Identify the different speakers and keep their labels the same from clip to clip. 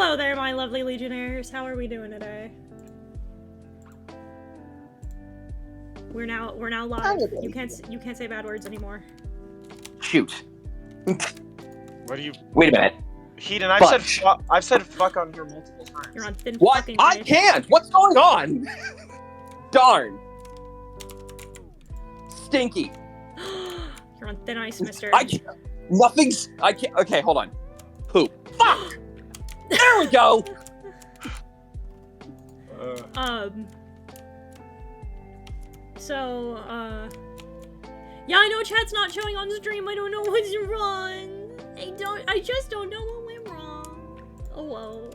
Speaker 1: Hello there, my lovely Legionnaires. How are we doing today? We're now live. You can't say bad words anymore.
Speaker 2: Shoot.
Speaker 3: What do you?
Speaker 2: Wait a minute.
Speaker 3: Heaton, I've said fuck on here multiple times.
Speaker 1: You're on thin
Speaker 2: What?
Speaker 1: fucking
Speaker 2: I
Speaker 1: ice.
Speaker 2: can't. What's going on? Darn. Stinky.
Speaker 1: You're on thin ice, mister.
Speaker 2: I can't. Okay, hold on. Poop. Fuck. There we go.
Speaker 1: Yeah, I know chat's not showing on stream. I don't know what's wrong. I just don't know what went wrong. Oh, whoa.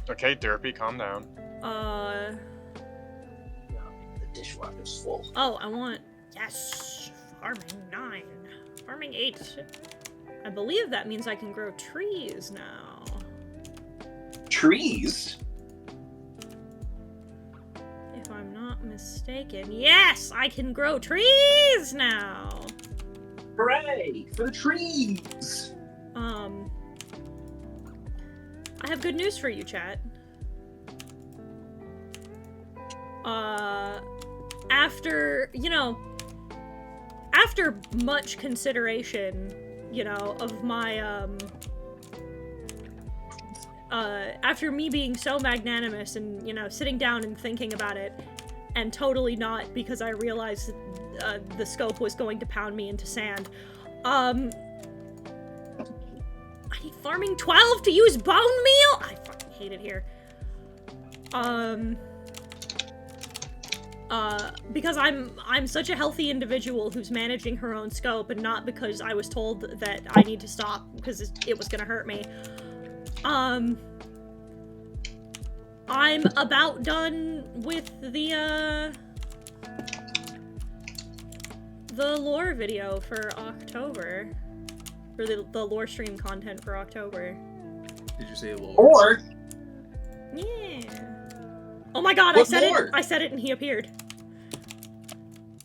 Speaker 3: Okay, Derpy, calm down.
Speaker 2: The dishwasher's full.
Speaker 1: Oh, I want... Yes! Farming 9. Farming 8. I believe that means I can grow trees now.
Speaker 2: Trees?
Speaker 1: If I'm not mistaken. Yes! I can grow trees now!
Speaker 2: Hooray! For the trees!
Speaker 1: I have good news for you, chat. After much consideration, of my, after me being so magnanimous and, sitting down and thinking about it, and totally not because I realized the scope was going to pound me into sand, I need farming 12 to use bone meal? I fucking hate it here. Because I'm such a healthy individual who's managing her own scope, and not because I was told that I need to stop because it was gonna hurt me. I'm about done with the lore video for October. For the lore stream content for October.
Speaker 4: Did you say lore?
Speaker 2: Or...
Speaker 1: Yeah. Oh my god,
Speaker 2: What
Speaker 1: I
Speaker 2: more?
Speaker 1: said it and he appeared.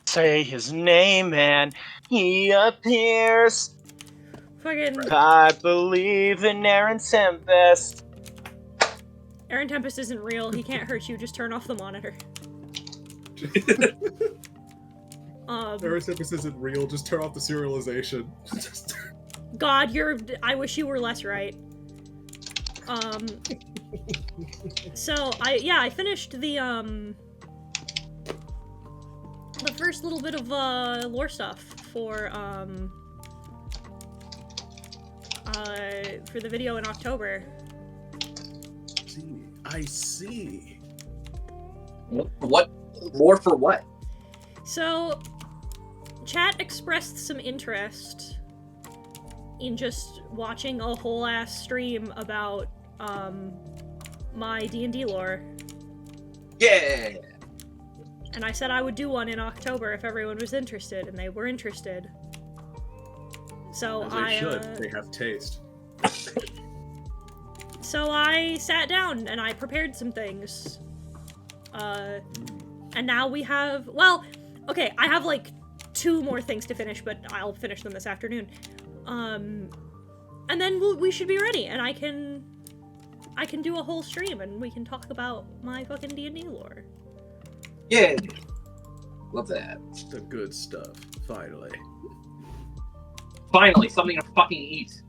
Speaker 3: Say his name and he appears.
Speaker 1: Fucking...
Speaker 3: I believe in Aaron Tempest.
Speaker 1: Aaron Tempest isn't real, he can't hurt you, just turn off the monitor.
Speaker 4: Aaron Tempest isn't real, just turn off the serialization.
Speaker 1: God, I wish you were less right. So, I finished the first little bit of, lore stuff for the video in October.
Speaker 4: I see.
Speaker 2: What? More for what?
Speaker 1: So, chat expressed some interest in just watching a whole ass stream about, my D&D lore.
Speaker 2: Yeah!
Speaker 1: And I said I would do one in October if everyone was interested, and they were interested. So
Speaker 4: As they should. They have taste.
Speaker 1: So I sat down and I prepared some things. And now we have... Well, okay, I have like 2 more things to finish, but I'll finish them this afternoon. And then we should be ready, and I can do a whole stream, and we can talk about my fucking D&D lore.
Speaker 2: Yeah! Love that.
Speaker 4: The good stuff. Finally.
Speaker 2: Finally, something to fucking eat.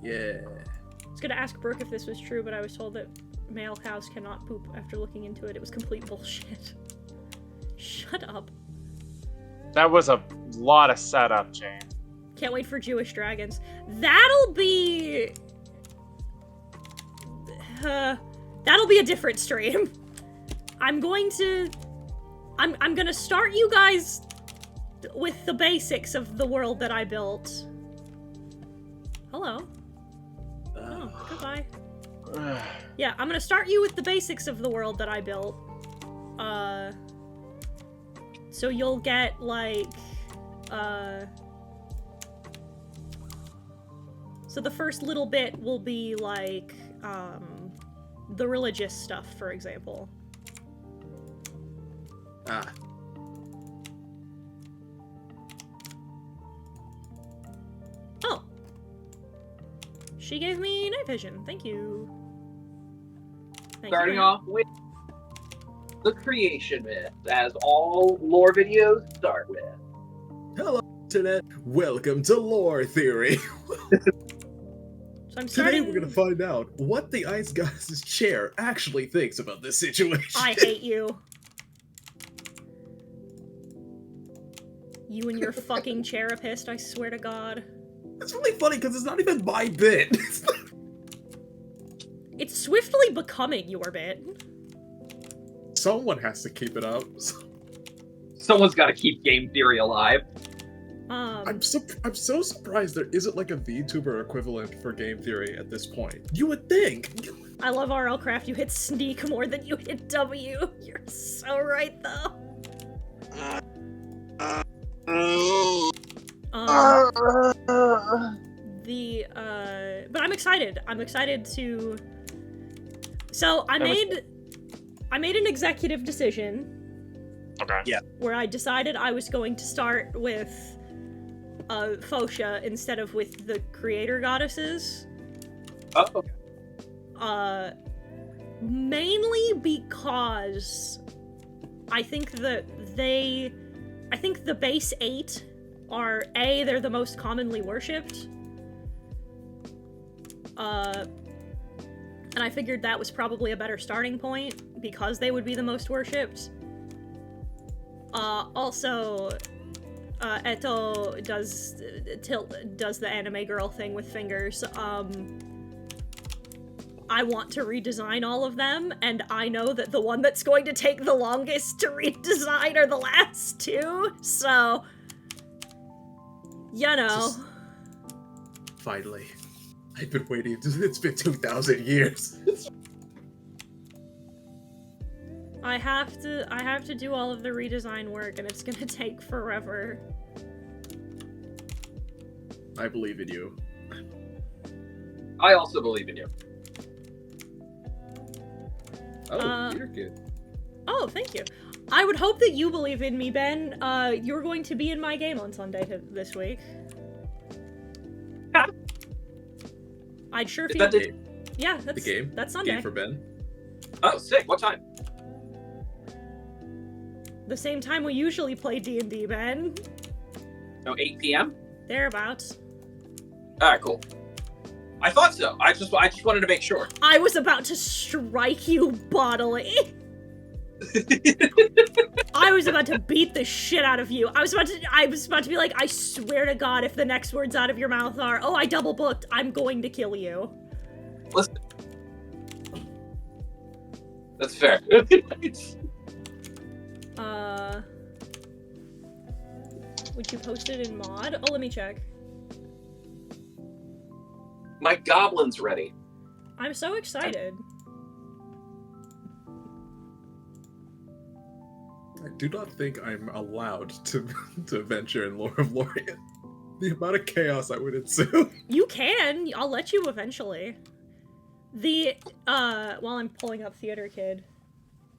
Speaker 4: Yeah.
Speaker 1: I was gonna ask Brooke if this was true, but I was told that male cows cannot poop after looking into it. It was complete bullshit. Shut up.
Speaker 3: That was a lot of setup, Jane.
Speaker 1: Can't wait for Jewish dragons. That'll be a different stream. I'm gonna start you guys with the basics of the world that I built. Hello. Oh, goodbye. Yeah, I'm gonna start you with the basics of the world that I built. So you'll get, like, so the first little bit will be, like, the religious stuff, for example.
Speaker 4: Ah.
Speaker 1: Oh. She gave me night vision. Thank you. Thank
Speaker 3: Starting
Speaker 1: you.
Speaker 3: off with the creation myth, as all lore videos start with.
Speaker 4: Hello, Internet. Welcome to Lore Theory.
Speaker 1: So I'm
Speaker 4: Today
Speaker 1: starting.
Speaker 4: we're going to find out what the Ice Goddess's chair actually thinks about this situation.
Speaker 1: I hate you. You and your fucking cherapist, I swear to God.
Speaker 4: It's really funny because it's not even my bit.
Speaker 1: It's swiftly becoming your bit.
Speaker 4: Someone has to keep it up.
Speaker 3: Someone's got to keep game theory alive.
Speaker 4: I'm so surprised there isn't like a VTuber equivalent for game theory at this point. You would think.
Speaker 1: I love RLCraft. You hit sneak more than you hit W. You're so right, though. But I'm excited. I'm excited to. So I made an executive decision.
Speaker 5: Okay.
Speaker 3: Yeah.
Speaker 1: Where I decided I was going to start with Phosha instead of with the creator goddesses.
Speaker 3: Oh, okay.
Speaker 1: Mainly because I think the base 8 are they're the most commonly worshipped. And I figured that was probably a better starting point because they would be the most worshipped. Also, Eto does the anime girl thing with fingers. I want to redesign all of them, and I know that the one that's going to take the longest to redesign are the last two, so... You know.
Speaker 4: Finally. I've been waiting. It's been 2,000 years.
Speaker 1: I have to do all of the redesign work, and it's gonna take forever.
Speaker 4: I believe in you.
Speaker 3: I also believe in you.
Speaker 4: Oh, you're good.
Speaker 1: Oh, thank you. I would hope that you believe in me, Ben. You're going to be in my game on Sunday this week. I'd sure feel... Yeah, that's
Speaker 4: the game?
Speaker 1: That's Sunday.
Speaker 4: Game for Ben?
Speaker 3: Oh, sick. What time?
Speaker 1: The same time we usually play D&D, Ben.
Speaker 3: No, 8 p.m.?
Speaker 1: Thereabouts.
Speaker 3: Alright, cool. I thought so. I just wanted to make sure.
Speaker 1: I was about to strike you bodily. I was about to beat the shit out of you. I was about to be like, I swear to God, if the next words out of your mouth are, oh, I double booked, I'm going to kill you.
Speaker 3: Listen. That's fair.
Speaker 1: Would you post it in mod? Oh, let me check.
Speaker 3: My goblin's ready.
Speaker 1: I'm so excited.
Speaker 4: I do not think I'm allowed to venture in Lore of Lorien. The amount of chaos I would ensue.
Speaker 1: You can. I'll let you eventually. While I'm pulling up Theater Kid,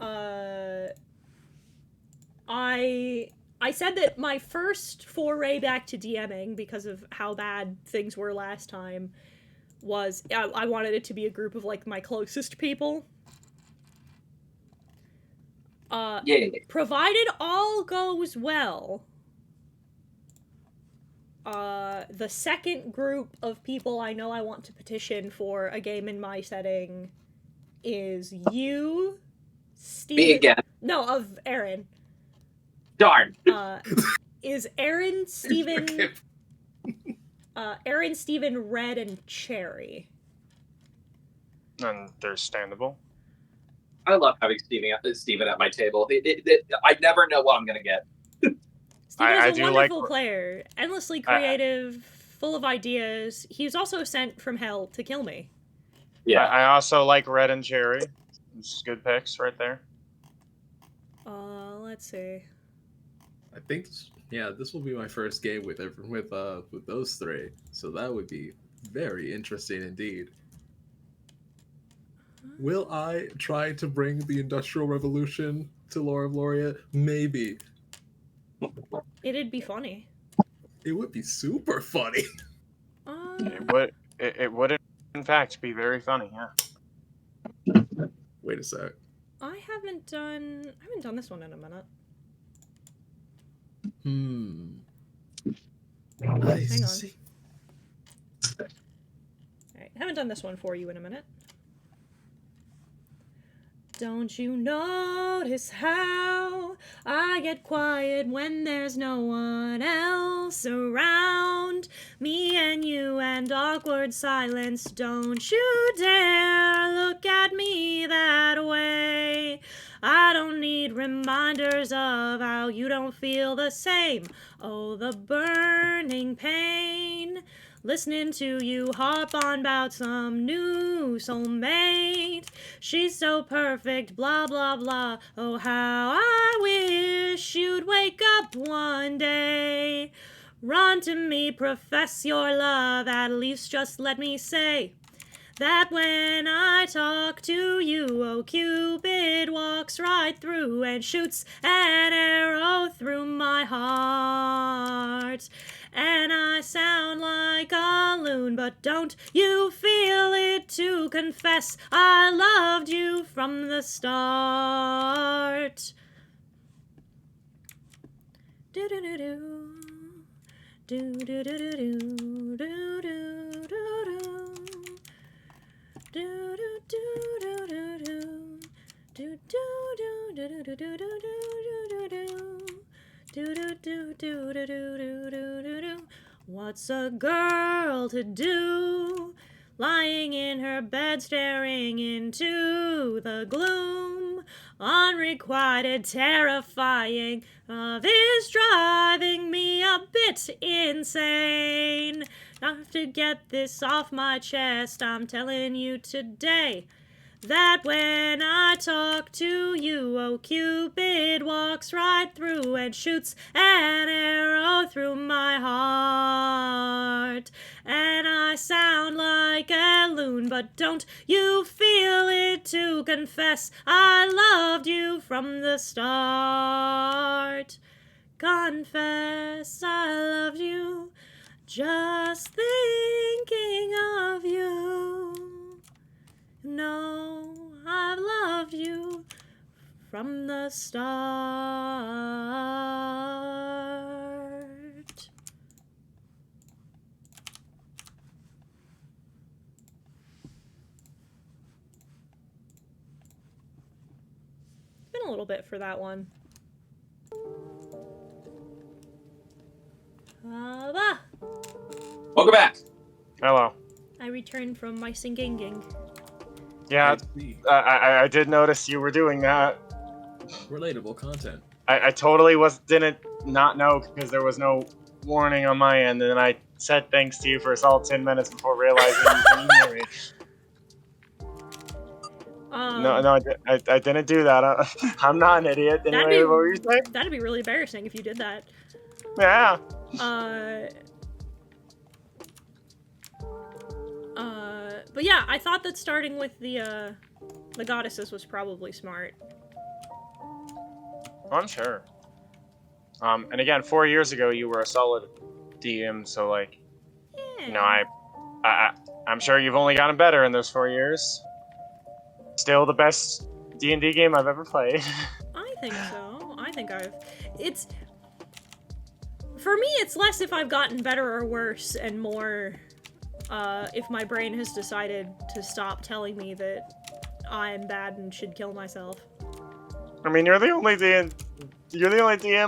Speaker 1: I said that my first foray back to DMing, because of how bad things were last time, was I wanted it to be a group of, like, my closest people.
Speaker 3: Yeah.
Speaker 1: Provided all goes well, the second group of people I know I want to petition for a game in my setting is you, Steven...
Speaker 3: Me again.
Speaker 1: No, of Aaron.
Speaker 3: Darn.
Speaker 1: Is Aaron, Steven... Aaron, Steven, Red, and Cherry.
Speaker 5: Understandable.
Speaker 3: I love having Steven at my table. I never know what I'm gonna get.
Speaker 1: Steven's a wonderful player, endlessly creative, full of ideas. He was also sent from hell to kill me.
Speaker 3: Yeah.
Speaker 5: I also like Red and Cherry. It's good picks right there.
Speaker 1: Let's see.
Speaker 4: I think, yeah, this will be my first game with those three, so that would be very interesting indeed. Will I try to bring the Industrial Revolution to Lore of Lorien? Maybe.
Speaker 1: It'd be funny.
Speaker 4: It would be super funny.
Speaker 5: It wouldn't in fact, be very funny. Yeah.
Speaker 4: Wait a sec.
Speaker 1: I haven't done this one in a minute.
Speaker 4: I
Speaker 1: Hang on.
Speaker 4: see.
Speaker 1: Alright, I haven't done this one for you in a minute. Don't you notice how I get quiet when there's no one else around? Me and you and awkward silence. Don't you dare look at me that way. I don't need reminders of how you don't feel the same. Oh, the burning pain. Listening to you harp on about some new soulmate. She's so perfect, blah, blah, blah. Oh, how I wish you'd wake up one day. Run to me, profess your love, at least just let me say that when I talk to you, oh, Cupid walks right through and shoots an arrow through my heart. And I sound like a loon, but don't you feel it to confess I loved you from the start. Do-do-do-do. Do-do-do-do-do. Do-do-do-do-do. What's a girl to do? Lying in her bed staring into the gloom. Unrequited, terrifying, love is driving me a bit insane. I have to get this off my chest, I'm telling you today that when I talk to you, oh, Cupid walks right through and shoots an arrow through my heart. And I sound like a loon, but don't you feel it to confess I loved you from the start. Confess I loved you, just thinking of you. No, I've loved you from the start. Been a little bit for that one.
Speaker 2: Welcome back.
Speaker 5: Hello.
Speaker 1: I returned from my singing.
Speaker 5: Yeah, I did notice you were doing that.
Speaker 4: Relatable content.
Speaker 5: I totally didn't not know because there was no warning on my end, and then I said thanks to you for a solid 10 minutes before realizing you couldn't hear me. No, I didn't do that. I'm not an idiot. Anyway, what were you saying?
Speaker 1: That'd be really embarrassing if you did that.
Speaker 5: Yeah.
Speaker 1: But yeah, I thought that starting with the goddesses was probably smart.
Speaker 5: I'm sure. And again, 4 years ago, you were a solid DM, so like,
Speaker 1: Yeah.
Speaker 5: you know, I'm sure you've only gotten better in those 4 years. Still the best D&D game I've ever played.
Speaker 1: I think so. I think it's... For me, it's less if I've gotten better or worse, and more, if my brain has decided to stop telling me that I'm bad and should kill myself.
Speaker 5: I mean, you're the only DM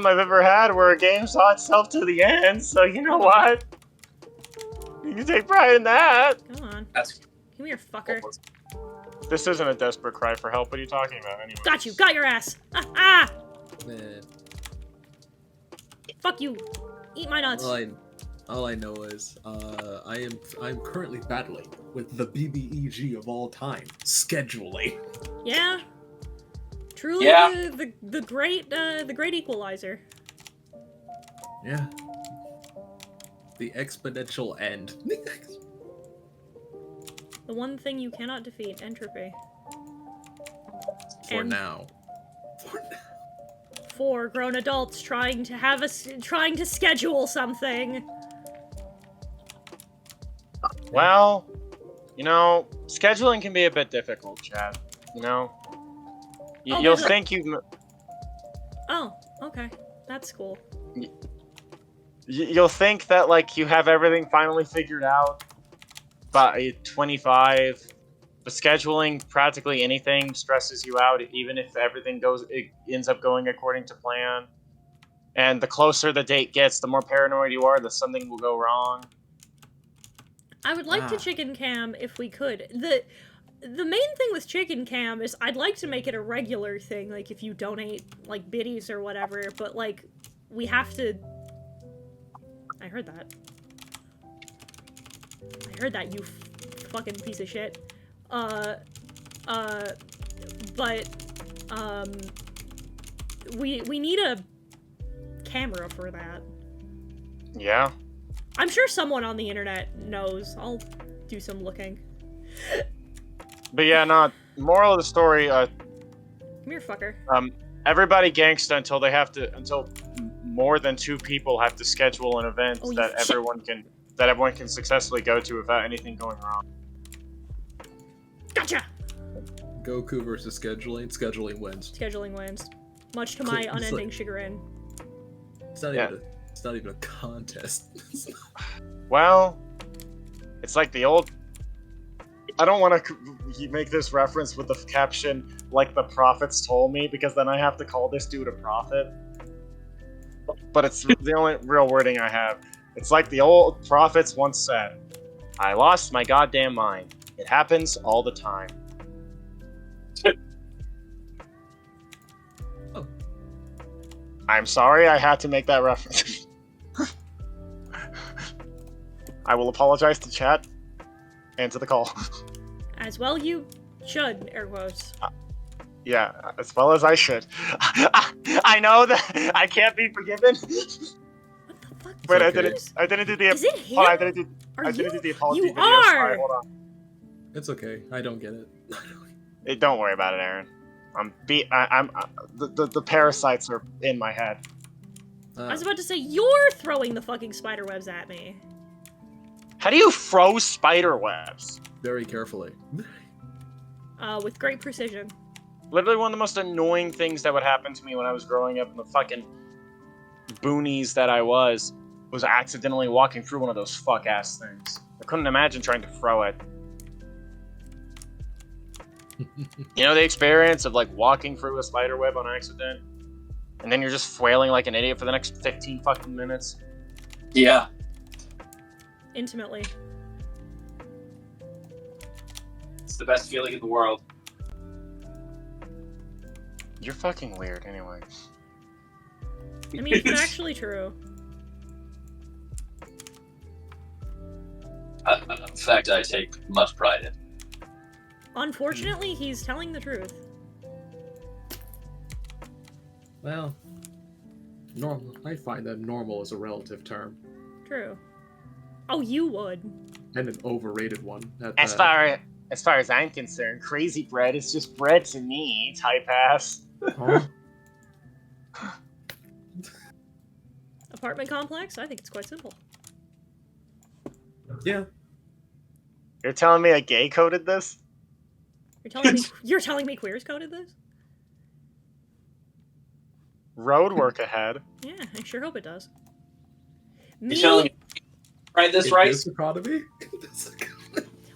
Speaker 5: I've ever had where a game saw itself to the end, so you know what? You can take pride in that.
Speaker 1: Come on.
Speaker 2: That's
Speaker 1: Come here, fucker.
Speaker 5: This isn't a desperate cry for help. What are you talking about, anyway?
Speaker 1: Got you! Got your ass! Ah!
Speaker 4: Man,
Speaker 1: Fuck you! Eat my nuts!
Speaker 4: all I know is I'm currently battling with the BBEG of all time, scheduling.
Speaker 1: Yeah? Truly
Speaker 2: Yeah.
Speaker 1: the great equalizer.
Speaker 4: Yeah. The exponential end.
Speaker 1: The one thing you cannot defeat, entropy.
Speaker 4: For
Speaker 1: And-
Speaker 4: now.
Speaker 1: 4 grown adults trying to schedule something.
Speaker 5: Well, You know, scheduling can be a bit difficult, Chad. You know?
Speaker 1: Oh,
Speaker 5: You'll
Speaker 1: really?
Speaker 5: think you...
Speaker 1: Oh, okay. That's cool.
Speaker 5: You'll think that, like, you have everything finally figured out by 25, but scheduling practically anything stresses you out, even if everything ends up going according to plan. And the closer the date gets, the more paranoid you are that something will go wrong.
Speaker 1: I would like to chicken cam if we could. The main thing with chicken cam is I'd like to make it a regular thing, like if you donate like biddies or whatever, but like we have to. I heard that. I heard that, you fucking piece of shit. We need a camera for that.
Speaker 5: Yeah.
Speaker 1: I'm sure someone on the internet knows. I'll do some looking.
Speaker 5: But yeah, no, moral of the story,
Speaker 1: Come here, fucker.
Speaker 5: everybody gangsta until more than 2 people have to schedule an event that everyone can successfully go to without anything going wrong.
Speaker 1: Gotcha!
Speaker 4: Goku versus scheduling. Scheduling wins.
Speaker 1: Scheduling wins. Much to my unending chagrin.
Speaker 4: It's not even a contest.
Speaker 5: Well, it's like the old... I don't want to make this reference with the caption, like the prophets told me, because then I have to call this dude a prophet. But it's the only real wording I have. It's like the old prophets once said, I lost my goddamn mind. It happens all the time.
Speaker 4: Oh.
Speaker 5: I'm sorry I had to make that reference. I will apologize to chat and to the call.
Speaker 1: As well you should, air quotes.
Speaker 5: Yeah, as well as I should. I know that I can't be forgiven.
Speaker 1: What the fuck?
Speaker 5: Wait,
Speaker 4: okay.
Speaker 5: I didn't do the...
Speaker 1: Is it him?
Speaker 5: Hold on, I didn't do the apology
Speaker 1: You
Speaker 5: video. Sorry,
Speaker 1: are!
Speaker 5: hold on.
Speaker 4: It's okay. I don't get it.
Speaker 5: Hey, don't worry about it, Aaron. The parasites are in my head.
Speaker 1: I was about to say, you're throwing the fucking spider webs at me.
Speaker 5: How do you throw spider webs?
Speaker 4: Very carefully.
Speaker 1: With great precision.
Speaker 5: Literally one of the most annoying things that would happen to me when I was growing up in the fucking boonies that I was accidentally walking through one of those fuck-ass things. I couldn't imagine trying to throw it. You know the experience of, like, walking through a spider web on accident? And then you're just flailing like an idiot for the next 15 fucking minutes?
Speaker 2: Yeah.
Speaker 1: Intimately.
Speaker 2: It's the best feeling in the world.
Speaker 5: You're fucking weird, anyway.
Speaker 1: I mean, it's actually true.
Speaker 2: In fact, I take much pride in.
Speaker 1: Unfortunately, he's telling the truth.
Speaker 4: Well, normal. I find that normal is a relative term.
Speaker 1: True. Oh, you would.
Speaker 4: And an overrated one.
Speaker 5: As far as I'm concerned, crazy bread is just bread to me, type ass.
Speaker 4: Huh?
Speaker 1: Apartment complex? I think it's quite simple.
Speaker 4: Yeah.
Speaker 5: You're telling me a gay coded this?
Speaker 1: You're telling me queers coded this?
Speaker 5: Road work ahead.
Speaker 1: Yeah, I sure hope it does.
Speaker 2: You're telling me right this right?
Speaker 4: This economy?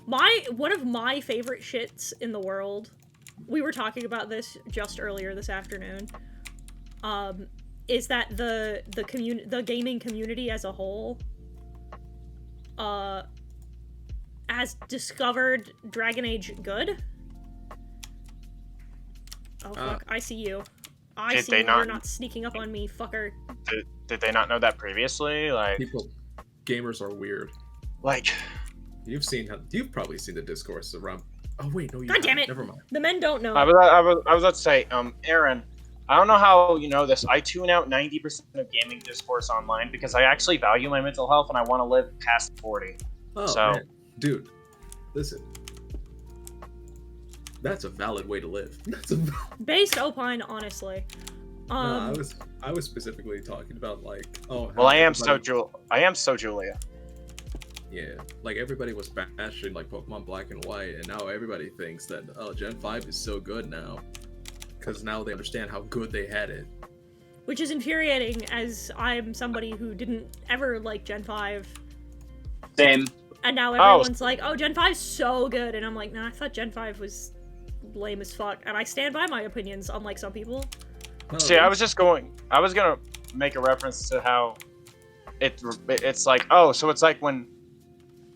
Speaker 1: One of my favorite shits in the world, we were talking about this just earlier this afternoon, is that the gaming community as a whole has discovered Dragon Age good. Oh fuck, I see you. I see you. You're not sneaking up on me, fucker.
Speaker 5: Did they not know that previously? Like,
Speaker 4: gamers are weird.
Speaker 5: Like,
Speaker 4: you've probably seen the discourse around. Oh wait, no, you
Speaker 1: God damn
Speaker 4: haven't.
Speaker 1: it!
Speaker 4: Never mind.
Speaker 1: The men don't know.
Speaker 5: I was about to say, Aaron, I don't know how you know this. I tune out 90% of gaming discourse online because I actually value my mental health and I want to live past 40.
Speaker 4: Oh,
Speaker 5: so,
Speaker 4: man. Dude, listen. That's a valid way to live.
Speaker 1: Based opine, honestly.
Speaker 4: No, I was specifically talking about like, oh.
Speaker 5: Well, I am so Julia.
Speaker 4: Yeah, like everybody was bashing like Pokemon Black and White, and now everybody thinks that Gen 5 is so good now, because now they understand how good they had it.
Speaker 1: Which is infuriating, as I'm somebody who didn't ever like Gen 5.
Speaker 2: Same.
Speaker 1: And now everyone's like, oh, Gen 5's so good. And I'm like, nah, I thought Gen 5 was lame as fuck. And I stand by my opinions, unlike some people.
Speaker 4: No,
Speaker 5: See, I was gonna make a reference to how it's like, oh, so it's like when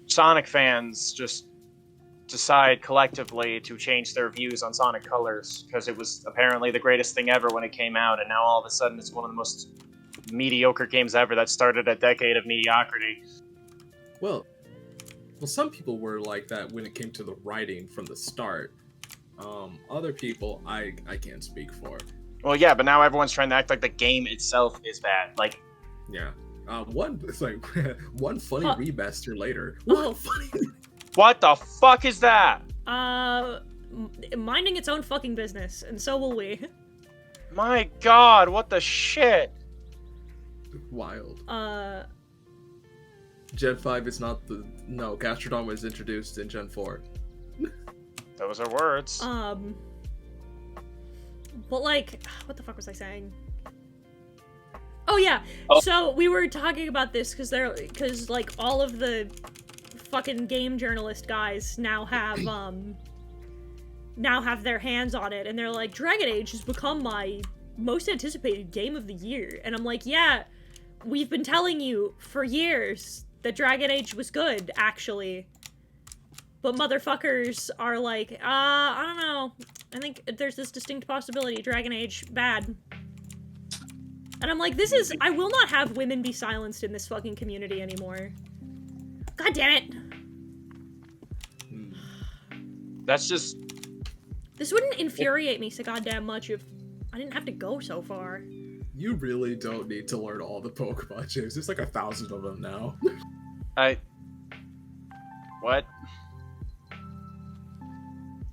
Speaker 5: Sonic fans just decide collectively to change their views on Sonic Colors because it was apparently the greatest thing ever when it came out, and now all of a sudden it's one of the most mediocre games ever that started a decade of mediocrity.
Speaker 4: Well, some people were like that when it came to the writing from the start. Other people, I can't speak for.
Speaker 5: Well, yeah, but now everyone's trying to act like the game itself is bad. Like,
Speaker 4: yeah, one funny remaster later.
Speaker 1: Oh.
Speaker 4: Funny.
Speaker 5: What the fuck is that?
Speaker 1: Minding its own fucking business, and so will we.
Speaker 5: My god, what the shit?
Speaker 4: Wild. Gen 5 is not the... No, Gastrodon was introduced in Gen 4.
Speaker 5: Those are words.
Speaker 1: But like, what the fuck was I saying? Oh yeah, so we were talking about this because like all of the fucking game journalist guys now have their hands on it, and they're like, Dragon Age has become my most anticipated game of the year. And I'm like, yeah, we've been telling you for years that Dragon Age was good, actually. But motherfuckers are like, I don't know. I think there's this distinct possibility Dragon Age bad. And I'm like, I will not have women be silenced in this fucking community anymore. God damn it.
Speaker 5: That's just...
Speaker 1: This wouldn't infuriate me so goddamn much if I didn't have to go so far.
Speaker 4: You really don't need to learn all the Pokemon, James. There's like 1,000 of them now.
Speaker 5: What?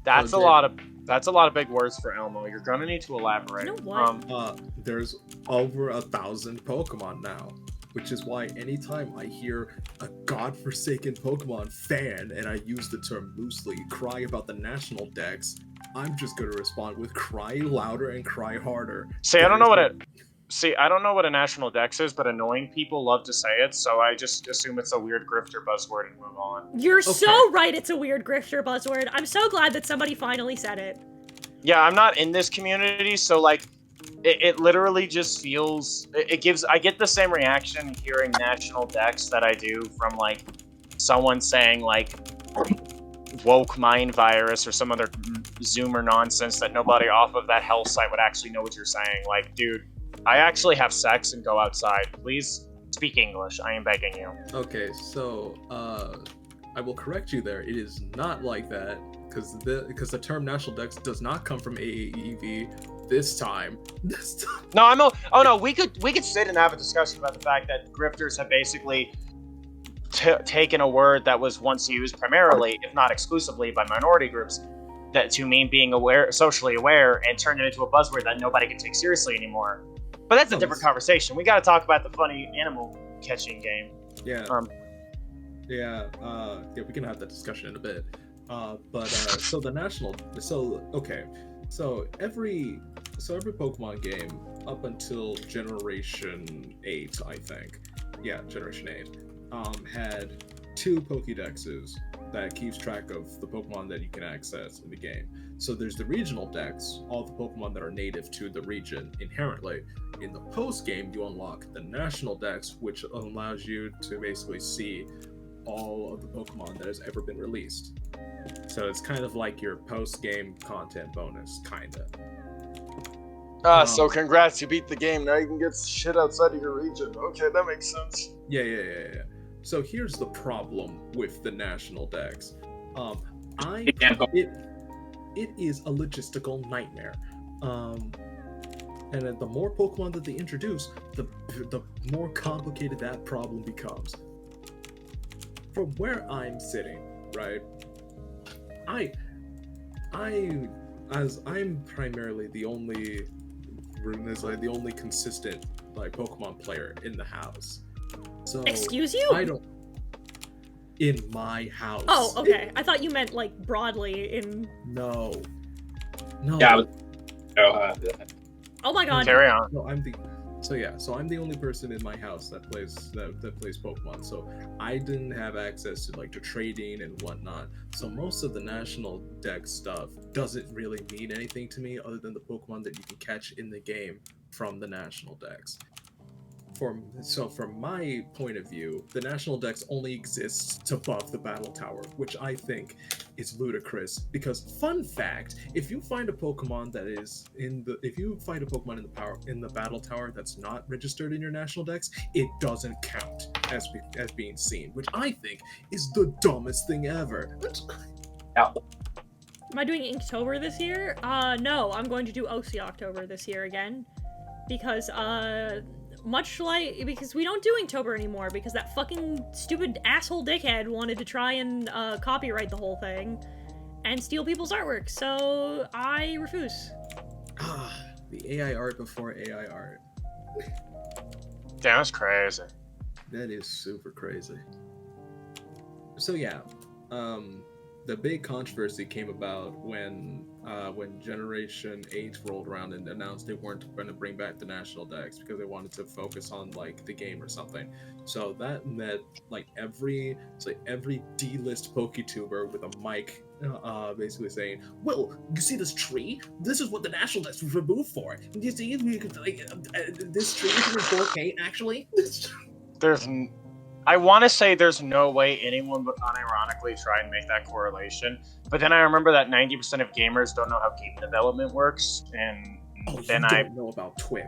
Speaker 5: That's a lot of big words for Elmo. You're gonna need to elaborate.
Speaker 1: You know what?
Speaker 4: There's over 1,000 Pokemon now, which is why anytime I hear a godforsaken Pokemon fan, and I use the term loosely, cry about the national dex, I'm just gonna respond with cry louder and cry harder.
Speaker 5: See, I don't know what a national dex is, but annoying people love to say it, so I just assume it's a weird grifter buzzword and move on.
Speaker 1: You're so right, it's a weird grifter buzzword. I'm so glad that somebody finally said it.
Speaker 5: Yeah, I'm not in this community, so like, it literally just feels, I get the same reaction hearing national dex that I do from like someone saying like woke mind virus or some other Zoomer nonsense that nobody off of that hell site would actually know what you're saying. Like, dude, I actually have sex and go outside. Please speak English. I am begging you.
Speaker 4: Okay, so I will correct you there. It is not like that, because the term national dex does not come from AAEV this time.
Speaker 5: No, oh no, we could sit and have a discussion about the fact that grifters have basically taken a word that was once used primarily, if not exclusively, by minority groups that to mean being aware, socially aware, and turned it into a buzzword that nobody can take seriously anymore. But that's a different conversation. We got to talk about the funny animal catching game.
Speaker 4: Yeah. We can have that discussion in a bit. So the national, so every Pokemon game up until Generation 8, I think. Yeah, Generation 8. Had 2 Pokédexes that keeps track of the Pokemon that you can access in the game. So there's the regional dex, all the Pokemon that are native to the region inherently. In the post-game, you unlock the national dex, which allows you to basically see all of the Pokemon that has ever been released. So it's kind of like your post-game content bonus, kinda.
Speaker 5: So congrats, you beat the game. Now you can get shit outside of your region. Okay, that makes sense.
Speaker 4: Yeah. So here's the problem with the national dex. It is a logistical nightmare. And the more Pokemon that they introduce, the more complicated that problem becomes. From where I'm sitting, right? As I'm primarily the only consistent like Pokemon player in the house. So
Speaker 1: excuse you?
Speaker 4: in my house.
Speaker 1: Oh, okay. I thought you meant like broadly in.
Speaker 4: No.
Speaker 3: Yeah.
Speaker 1: Oh my god.
Speaker 5: Carry on.
Speaker 4: No, I'm the only person in my house that plays Pokemon. So I didn't have access to to trading and whatnot. So most of the national dex stuff doesn't really mean anything to me other than the Pokemon that you can catch in the game from the national dex. From my point of view, the national dex only exists to buff the battle tower, which I think is ludicrous. Because fun fact, if you find a Pokemon in the battle tower that's not registered in your national dex, it doesn't count as being seen, which I think is the dumbest thing ever.
Speaker 3: Now,
Speaker 1: Am I doing Inktober this year? No, I'm going to do OC October this year again. Because, because we don't do Inktober anymore, because that fucking stupid asshole dickhead wanted to try and, copyright the whole thing and steal people's artwork, so I refuse.
Speaker 4: The AI art before AI art.
Speaker 5: Damn, that's crazy.
Speaker 4: That is super crazy. So yeah, the big controversy came about when Generation 8 rolled around and announced they weren't going to bring back the national dex because they wanted to focus on the game or something. So that meant every D-list PokeTuber with a mic basically saying, "Well, you see this tree? This is what the national dex was removed for. You see, this tree is in 4K actually."
Speaker 5: I want to say there's no way anyone would unironically try and make that correlation, but then I remember that 90% of gamers don't know how game development works, and then
Speaker 4: I don't know about Twig.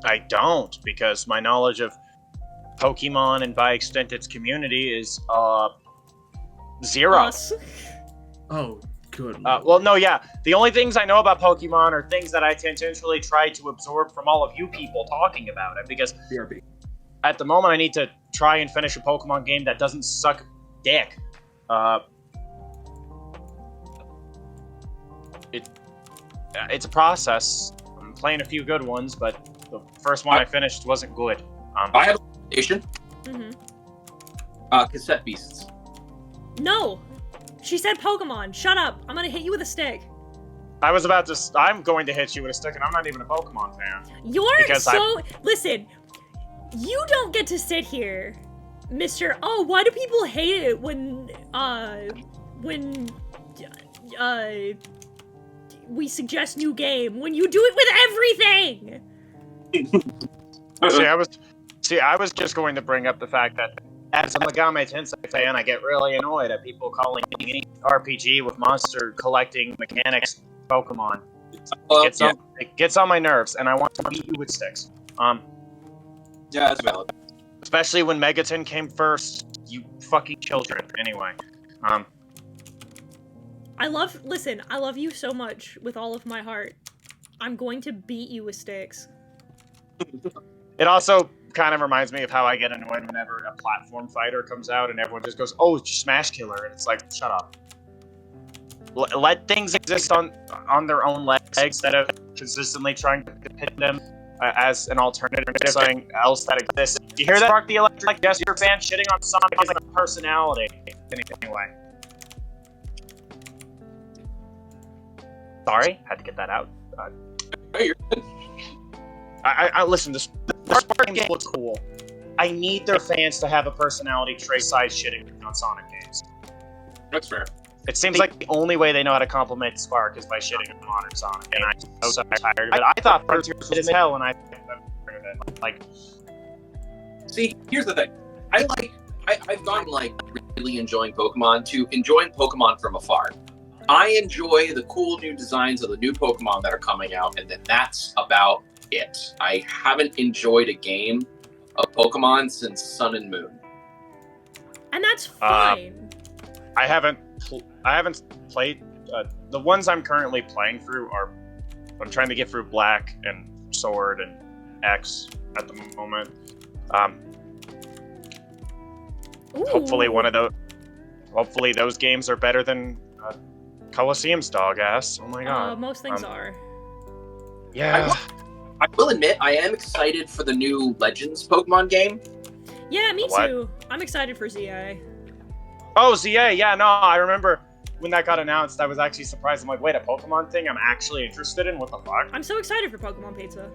Speaker 5: I don't, because my knowledge of Pokemon and by extent its community is zero.
Speaker 1: Us.
Speaker 4: Oh, good.
Speaker 5: Well, no, yeah. The only things I know about Pokemon are things that I intentionally try to absorb from all of you people talking about it, because
Speaker 4: BRB.
Speaker 5: At the moment I need to try and finish a Pokemon game that doesn't suck dick. It's a process. I'm playing a few good ones, but the first one I finished wasn't good.
Speaker 3: I have a station.
Speaker 1: Mm-hmm.
Speaker 3: Cassette Beasts.
Speaker 1: No! She said Pokemon. Shut up. I'm gonna hit you with a stick.
Speaker 5: I'm going to hit you with a stick, and I'm not even a Pokemon fan.
Speaker 1: Listen, you don't get to sit here, Mr. Oh, why do people hate it when we suggest new game, when you do it with everything?
Speaker 5: I was just going to bring up the fact that as a Megami Tensei fan, I get really annoyed at people calling any RPG with monster collecting mechanics Pokemon. It gets on my nerves, and I want to beat you with sticks.
Speaker 3: Yeah, that's valid.
Speaker 5: Especially when Megaton came first, you fucking children. Anyway,
Speaker 1: I love you so much with all of my heart. I'm going to beat you with sticks.
Speaker 5: It also kind of reminds me of how I get annoyed whenever a platform fighter comes out and everyone just goes, "Oh, it's Smash Killer," and it's like, shut up. Let things exist on their own legs instead of consistently trying to pit them as an alternative to something else that exists. Do you hear that, Mark the Electric? Yes, you're a fan shitting on Sonic as a personality. Anyway. Sorry, had to get that out.
Speaker 3: Hey, you're good.
Speaker 5: I listen, this game looks cool. I need their fans to have a personality trait besides shitting on Sonic games.
Speaker 3: That's fair.
Speaker 5: It seems like the only way they know how to compliment Spark is by shitting on modern Sonic, and I'm so tired of it. I thought Frontiers was as hell, and
Speaker 3: See, here's the thing. I've gotten really enjoying Pokemon to enjoying Pokemon from afar. I enjoy the cool new designs of the new Pokemon that are coming out, and then that's about it. I haven't enjoyed a game of Pokemon since Sun and Moon.
Speaker 1: And that's fine.
Speaker 5: I haven't played. The ones I'm currently playing through I'm trying to get through Black and Sword and X at the moment. Hopefully those games are better than Colosseum's dog ass. Oh my god.
Speaker 1: Most things are.
Speaker 5: Yeah.
Speaker 3: I will admit, I am excited for the new Legends Pokemon game.
Speaker 1: Yeah, me too. I'm excited for ZI.
Speaker 5: Oh, ZA, yeah, no, I remember when that got announced, I was actually surprised. I'm like, wait, a Pokemon thing I'm actually interested in? What the fuck?
Speaker 1: I'm so excited for Pokemon Pizza.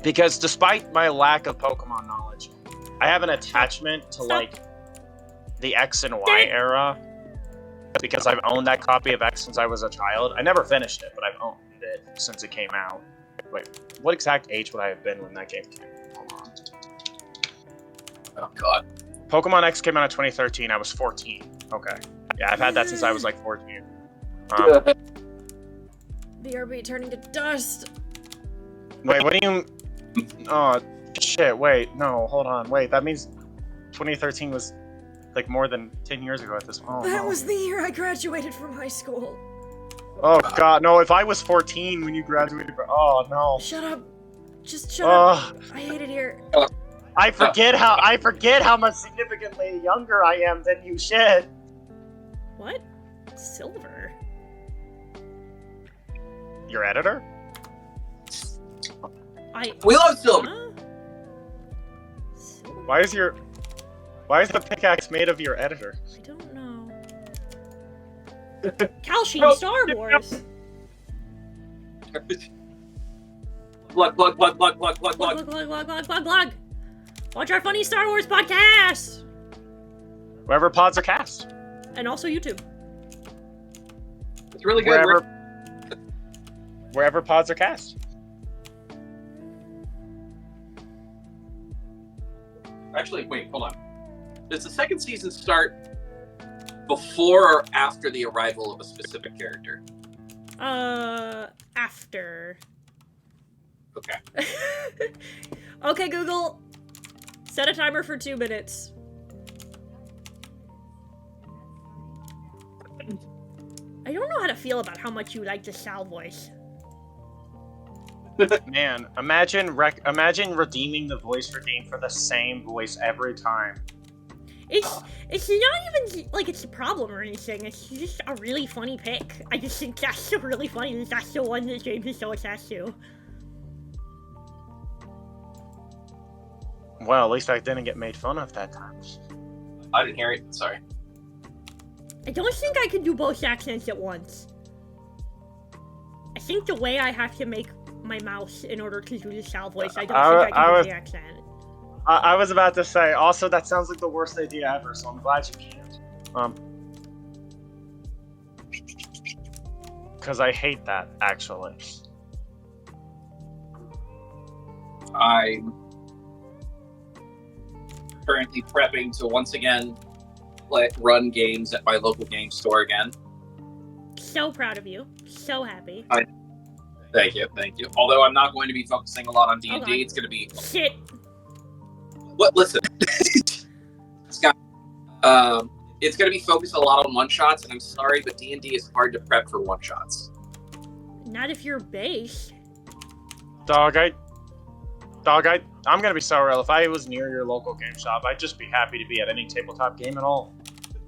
Speaker 5: Because despite my lack of Pokemon knowledge, I have an attachment to, like, the X and Y era. Because I've owned that copy of X since I was a child. I never finished it, but I've owned it since it came out. Wait, what exact age would I have been when that game came out? Hold on.
Speaker 3: Oh god.
Speaker 5: Pokemon X came out in 2013. I was 14. Okay. Yeah, I've had that since I was like 14.
Speaker 1: BRB turning to dust.
Speaker 5: Wait, what do you... Oh, shit, wait. No, hold on. Wait, that means 2013 was like more than 10 years ago at this point. Oh,
Speaker 1: That
Speaker 5: no.
Speaker 1: was the year I graduated from high school.
Speaker 5: Oh, God, no. If I was 14 when you graduated... Oh, no.
Speaker 1: Shut up. Just shut up. I hate it here.
Speaker 5: I forget how much significantly younger I am than you should.
Speaker 1: What? Silver?
Speaker 5: Your editor?
Speaker 3: We love silver.
Speaker 1: Huh? Silver?
Speaker 5: Why is the pickaxe made of your editor?
Speaker 1: I don't know. Calcium Star Wars.
Speaker 3: Plug.
Speaker 1: Glug. Watch our funny Star Wars podcast.
Speaker 5: Wherever pods are cast.
Speaker 1: And also YouTube.
Speaker 3: It's really good.
Speaker 5: Wherever pods are cast.
Speaker 3: Actually, wait, hold on. Does the second season start before or after the arrival of a specific character?
Speaker 1: After.
Speaker 3: Okay.
Speaker 1: Okay, Google. Set a timer for 2 minutes. I don't know how to feel about how much you like the Sal voice.
Speaker 5: Man, imagine redeeming the voice for game for the same voice every time.
Speaker 1: It's not even like it's a problem or anything. It's just a really funny pick. I just think that's so really funny. That's the one that James is so attached to.
Speaker 5: Well, at least I didn't get made fun of that time.
Speaker 3: I didn't hear it. Sorry.
Speaker 1: I don't think I can do both accents at once. I think the way I have to make my mouth in order to do the Sal voice, I don't think I can do the accent.
Speaker 5: I was about to say, also, that sounds like the worst idea ever, so I'm glad you can't. Because I hate that, actually.
Speaker 3: I'm currently prepping to once again run games at my local game store again.
Speaker 1: So proud of you. So happy.
Speaker 3: Thank you. Although I'm not going to be focusing a lot on D&D,
Speaker 1: Hold on.
Speaker 3: it's going to be...
Speaker 1: Shit.
Speaker 3: What? Listen. Scott, it's going to be focused a lot on one-shots, and I'm sorry, but D&D is hard to prep for one-shots.
Speaker 1: Not if you're base.
Speaker 5: I'm gonna be so real. If I was near your local game shop, I'd just be happy to be at any tabletop game at all.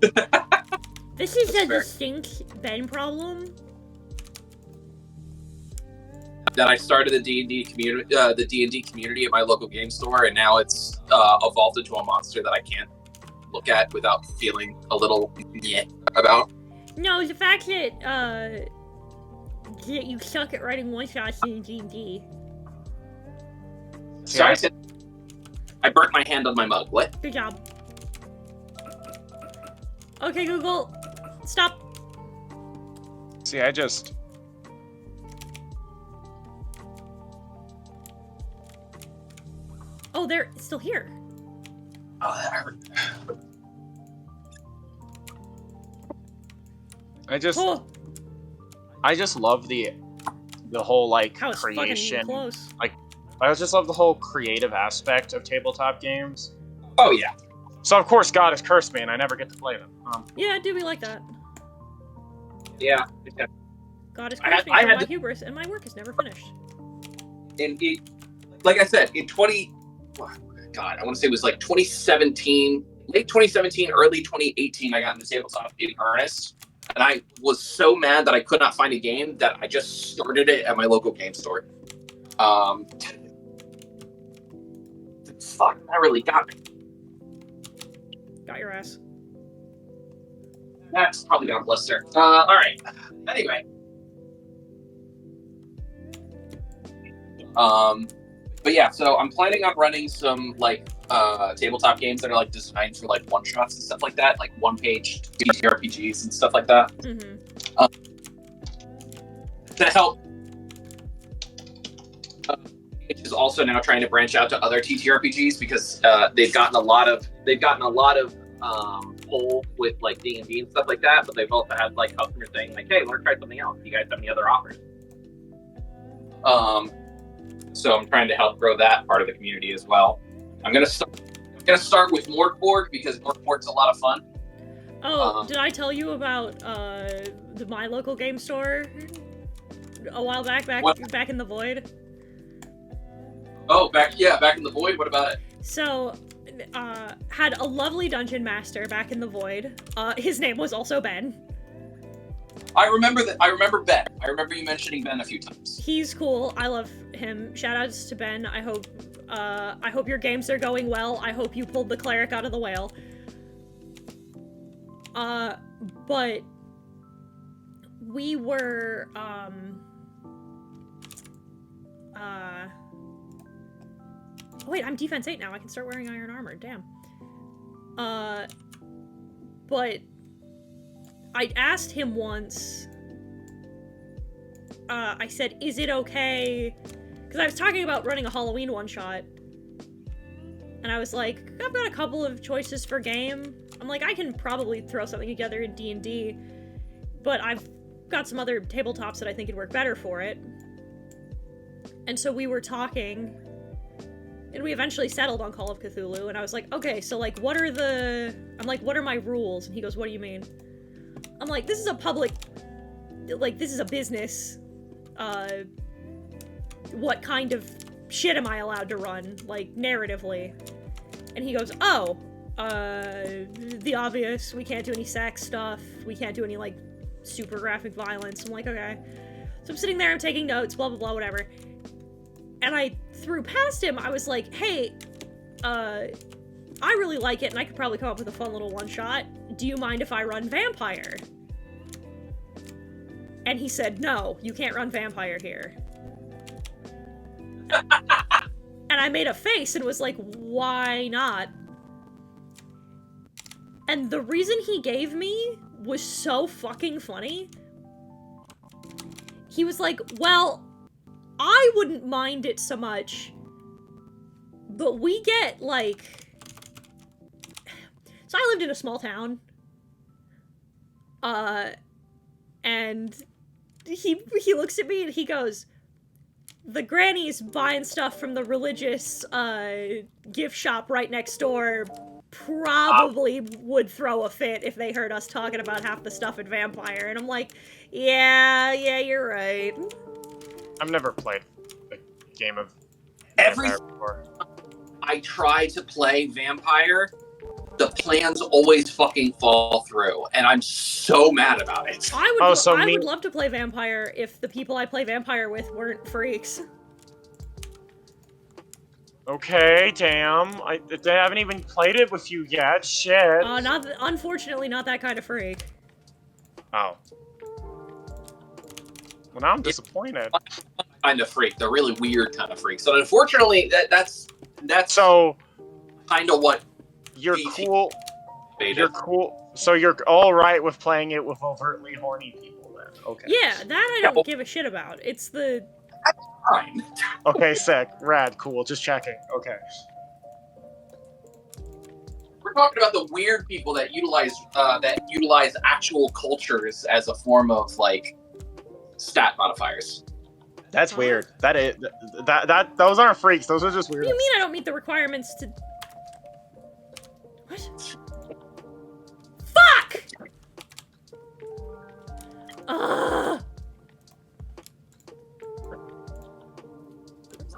Speaker 1: This is
Speaker 3: That's
Speaker 1: a
Speaker 3: fair.
Speaker 1: distinct Ben problem.
Speaker 3: That I started the D&D community at my local game store, and now it's evolved into a monster that I can't look at without feeling a little meh about.
Speaker 1: No, the fact that that you suck at writing one-shots in D&D.
Speaker 3: Sorry, I burnt my hand on my mug. What?
Speaker 1: Good job. Okay, Google. Stop.
Speaker 5: See,
Speaker 1: Oh, they're still here.
Speaker 3: Oh, that hurt.
Speaker 1: Oh,
Speaker 5: I just love the whole, like,
Speaker 1: that was
Speaker 5: creation.
Speaker 1: fucking close.
Speaker 5: I just love the whole creative aspect of tabletop games.
Speaker 3: Oh, yeah.
Speaker 5: So, of course, God has cursed me, and I never get to play them.
Speaker 1: Yeah, do be like that.
Speaker 3: Yeah.
Speaker 1: God has
Speaker 3: I
Speaker 1: cursed me
Speaker 3: had
Speaker 1: for my
Speaker 3: to-
Speaker 1: hubris, and my work is never finished.
Speaker 3: And like I said, in God, I want to say it was like 2017, late 2017, early 2018, I got into tabletop in earnest. And I was so mad that I could not find a game that I just started it at my local game store. Fuck, that really got me.
Speaker 1: got your ass.
Speaker 3: That's probably gonna blister. All right. Anyway. But yeah, so I'm planning on running some like tabletop games that are like designed for like one shots and stuff like that, like one-page TTRPGs and stuff like that.
Speaker 1: Mm-hmm.
Speaker 3: To help. Is also now trying to branch out to other TTRPGs because they've gotten a lot of pull with like D&D and stuff like that, but they've also had like customers saying like, "Hey, want to try something else? Do you guys have any other offers?" So I'm trying to help grow that part of the community as well. I'm gonna start with Morkborg because Morkborg's a lot of fun.
Speaker 1: Oh, did I tell you about my local game store a while back in the Void?
Speaker 3: Oh, back in the Void. What about it?
Speaker 1: So, had a lovely dungeon master back in the Void. His name was also Ben.
Speaker 3: I remember that. I remember Ben. I remember you mentioning Ben a few times.
Speaker 1: He's cool. I love him. Shoutouts to Ben. I hope your games are going well. I hope you pulled the cleric out of the whale. But we were wait, I'm defense 8 now. I can start wearing iron armor. Damn. But I asked him once, I said, is it okay? Because I was talking about running a Halloween one-shot. And I was like, I've got a couple of choices for game. I'm like, I can probably throw something together in D&D. But I've got some other tabletops that I think would work better for it. And so we were talking, and we eventually settled on Call of Cthulhu, and I was like, okay, so like, what are my rules? And he goes, what do you mean? I'm like, this is a business. What kind of shit am I allowed to run, like, narratively? And he goes, oh, the obvious, we can't do any sex stuff, we can't do any, like, super graphic violence. I'm like, okay. So I'm sitting there, I'm taking notes, blah, blah, blah, whatever. And I threw past him, I was like, hey, I really like it, and I could probably come up with a fun little one-shot. Do you mind if I run Vampire? And he said, no, you can't run Vampire here. And I made a face and was like, why not? And the reason he gave me was so fucking funny. He was like, well, I wouldn't mind it so much, but we get, like... So I lived in a small town. And he looks at me and he goes, the grannies buying stuff from the religious, gift shop right next door probably would throw a fit if they heard us talking about half the stuff in Vampire. And I'm like, yeah, you're right.
Speaker 5: I've never played a game of
Speaker 3: Every
Speaker 5: Vampire before.
Speaker 3: I try to play Vampire, the plans always fucking fall through, and I'm so mad about it.
Speaker 1: I would love to play Vampire if the people I play Vampire with weren't freaks.
Speaker 5: Okay, damn. I haven't even played it with you yet. Shit.
Speaker 1: Unfortunately, not that kind of freak.
Speaker 5: Oh. Well, now I'm disappointed.
Speaker 3: Kind of freak, the really weird kind of freak. So unfortunately, that's
Speaker 5: so
Speaker 3: kind of what
Speaker 5: you're
Speaker 3: VT
Speaker 5: cool.
Speaker 3: made
Speaker 5: You're
Speaker 3: it.
Speaker 5: cool. So you're all right with playing it with overtly horny people then? Okay.
Speaker 1: Yeah, that I don't give a shit about. It's the...
Speaker 3: Fine.
Speaker 5: Okay, sick. Rad. Cool. Just checking. Okay.
Speaker 3: We're talking about the weird people that utilize actual cultures as a form of like stat modifiers.
Speaker 5: That's weird. That is that those aren't freaks. Those are just weird.
Speaker 1: What do you mean I don't meet the requirements to... What? Fuck!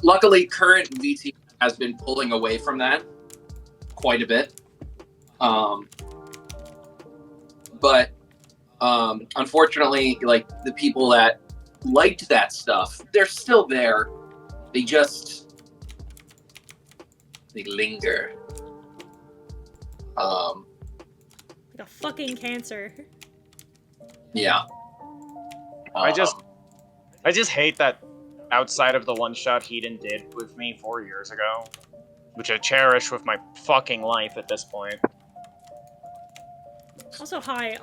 Speaker 3: Luckily, current VT has been pulling away from that quite a bit. But unfortunately, like the people that liked that stuff, they're still there. They linger.
Speaker 1: Like a fucking cancer.
Speaker 3: Yeah.
Speaker 5: I just hate that outside of the one shot Hedon did with me 4 years ago, which I cherish with my fucking life at this point.
Speaker 1: Also, hi,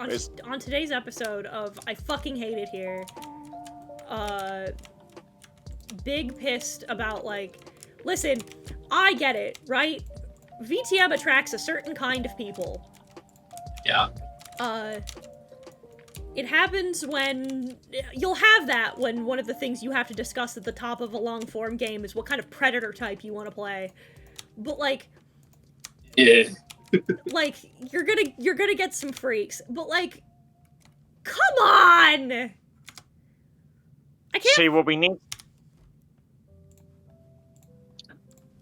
Speaker 1: on today's episode of I Fucking Hate It Here, big pissed about, like, listen, I get it, right? VTM attracts a certain kind of people.
Speaker 3: Yeah.
Speaker 1: It happens when... You'll have that when one of the things you have to discuss at the top of a long-form game is what kind of predator type you want to play. But, like...
Speaker 3: Yeah.
Speaker 1: Like, you're gonna get some freaks, but, like... Come on! I can't...
Speaker 5: See, what we need...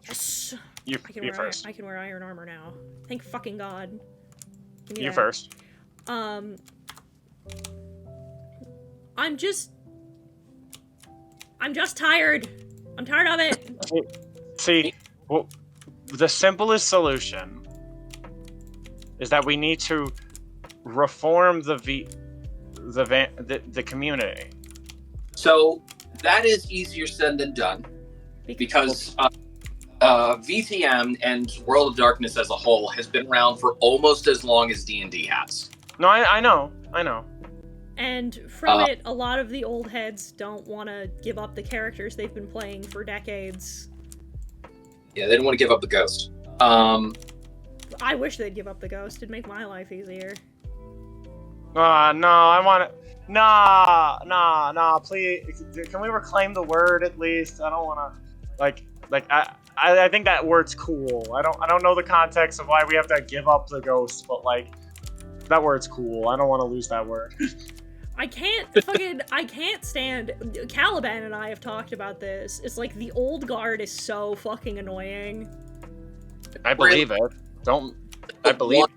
Speaker 1: Yes!
Speaker 5: You first.
Speaker 1: I can wear iron armor now. Thank fucking god. Give me
Speaker 5: You
Speaker 1: that.
Speaker 5: first.
Speaker 1: I'm just tired. I'm tired of it.
Speaker 5: See, well, the simplest solution is that we need to reform the community.
Speaker 3: So that is easier said than done, because VTM and World of Darkness as a whole has been around for almost as long as D&D has.
Speaker 5: No, I know.
Speaker 1: And from it, a lot of the old heads don't want to give up the characters they've been playing for decades.
Speaker 3: Yeah, they didn't want to give up the ghost.
Speaker 1: I wish they'd give up the ghost. It'd make my life easier.
Speaker 5: No, I want to... Nah, please. Can we reclaim the word at least? I don't want to... I think that word's cool. I don't know the context of why we have to give up the ghost, but, like, that word's cool. I don't want to lose that word.
Speaker 1: I can't stand... Caliban and I have talked about this. It's like the old guard is so fucking annoying.
Speaker 5: I believe it. I believe it.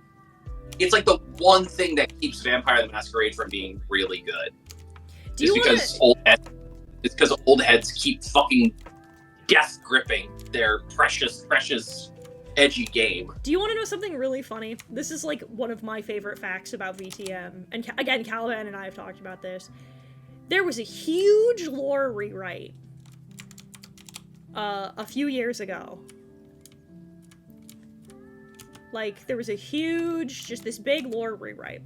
Speaker 3: It's like the one thing that keeps Vampire the Masquerade from being really good. It's because old heads keep fucking death gripping their precious, edgy game.
Speaker 1: Do you want to know something really funny? This is like one of my favorite facts about VTM. And again, Caliban and I have talked about this. There was a huge lore rewrite a few years ago. Like, there was a huge, just this big lore rewrite.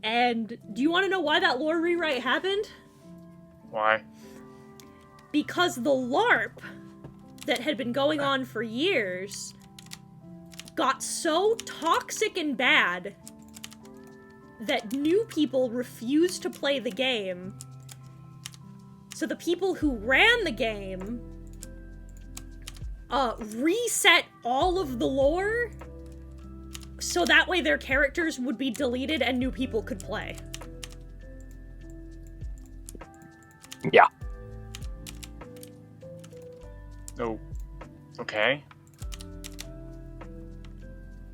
Speaker 1: And do you want to know why that lore rewrite happened?
Speaker 5: Why?
Speaker 1: Because the LARP that had been going on for years got so toxic and bad that new people refused to play the game. So the people who ran the game reset all of the lore so that way their characters would be deleted and new people could play.
Speaker 2: Yeah.
Speaker 5: Oh. Okay.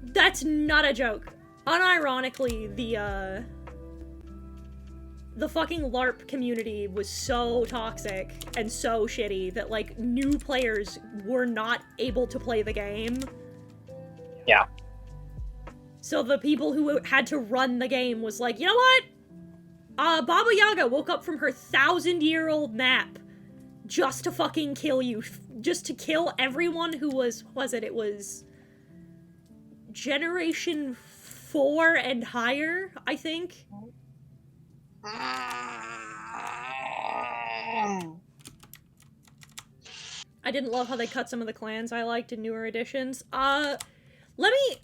Speaker 1: That's not a joke. Unironically, the fucking LARP community was so toxic and so shitty that, like, new players were not able to play the game.
Speaker 2: Yeah.
Speaker 1: So the people who had to run the game was like, you know what? Baba Yaga woke up from her 1,000-year-old nap just to fucking kill you. Just to kill everyone who was it was Generation 4 and higher, I think. I didn't love how they cut some of the clans I liked in newer editions. Let me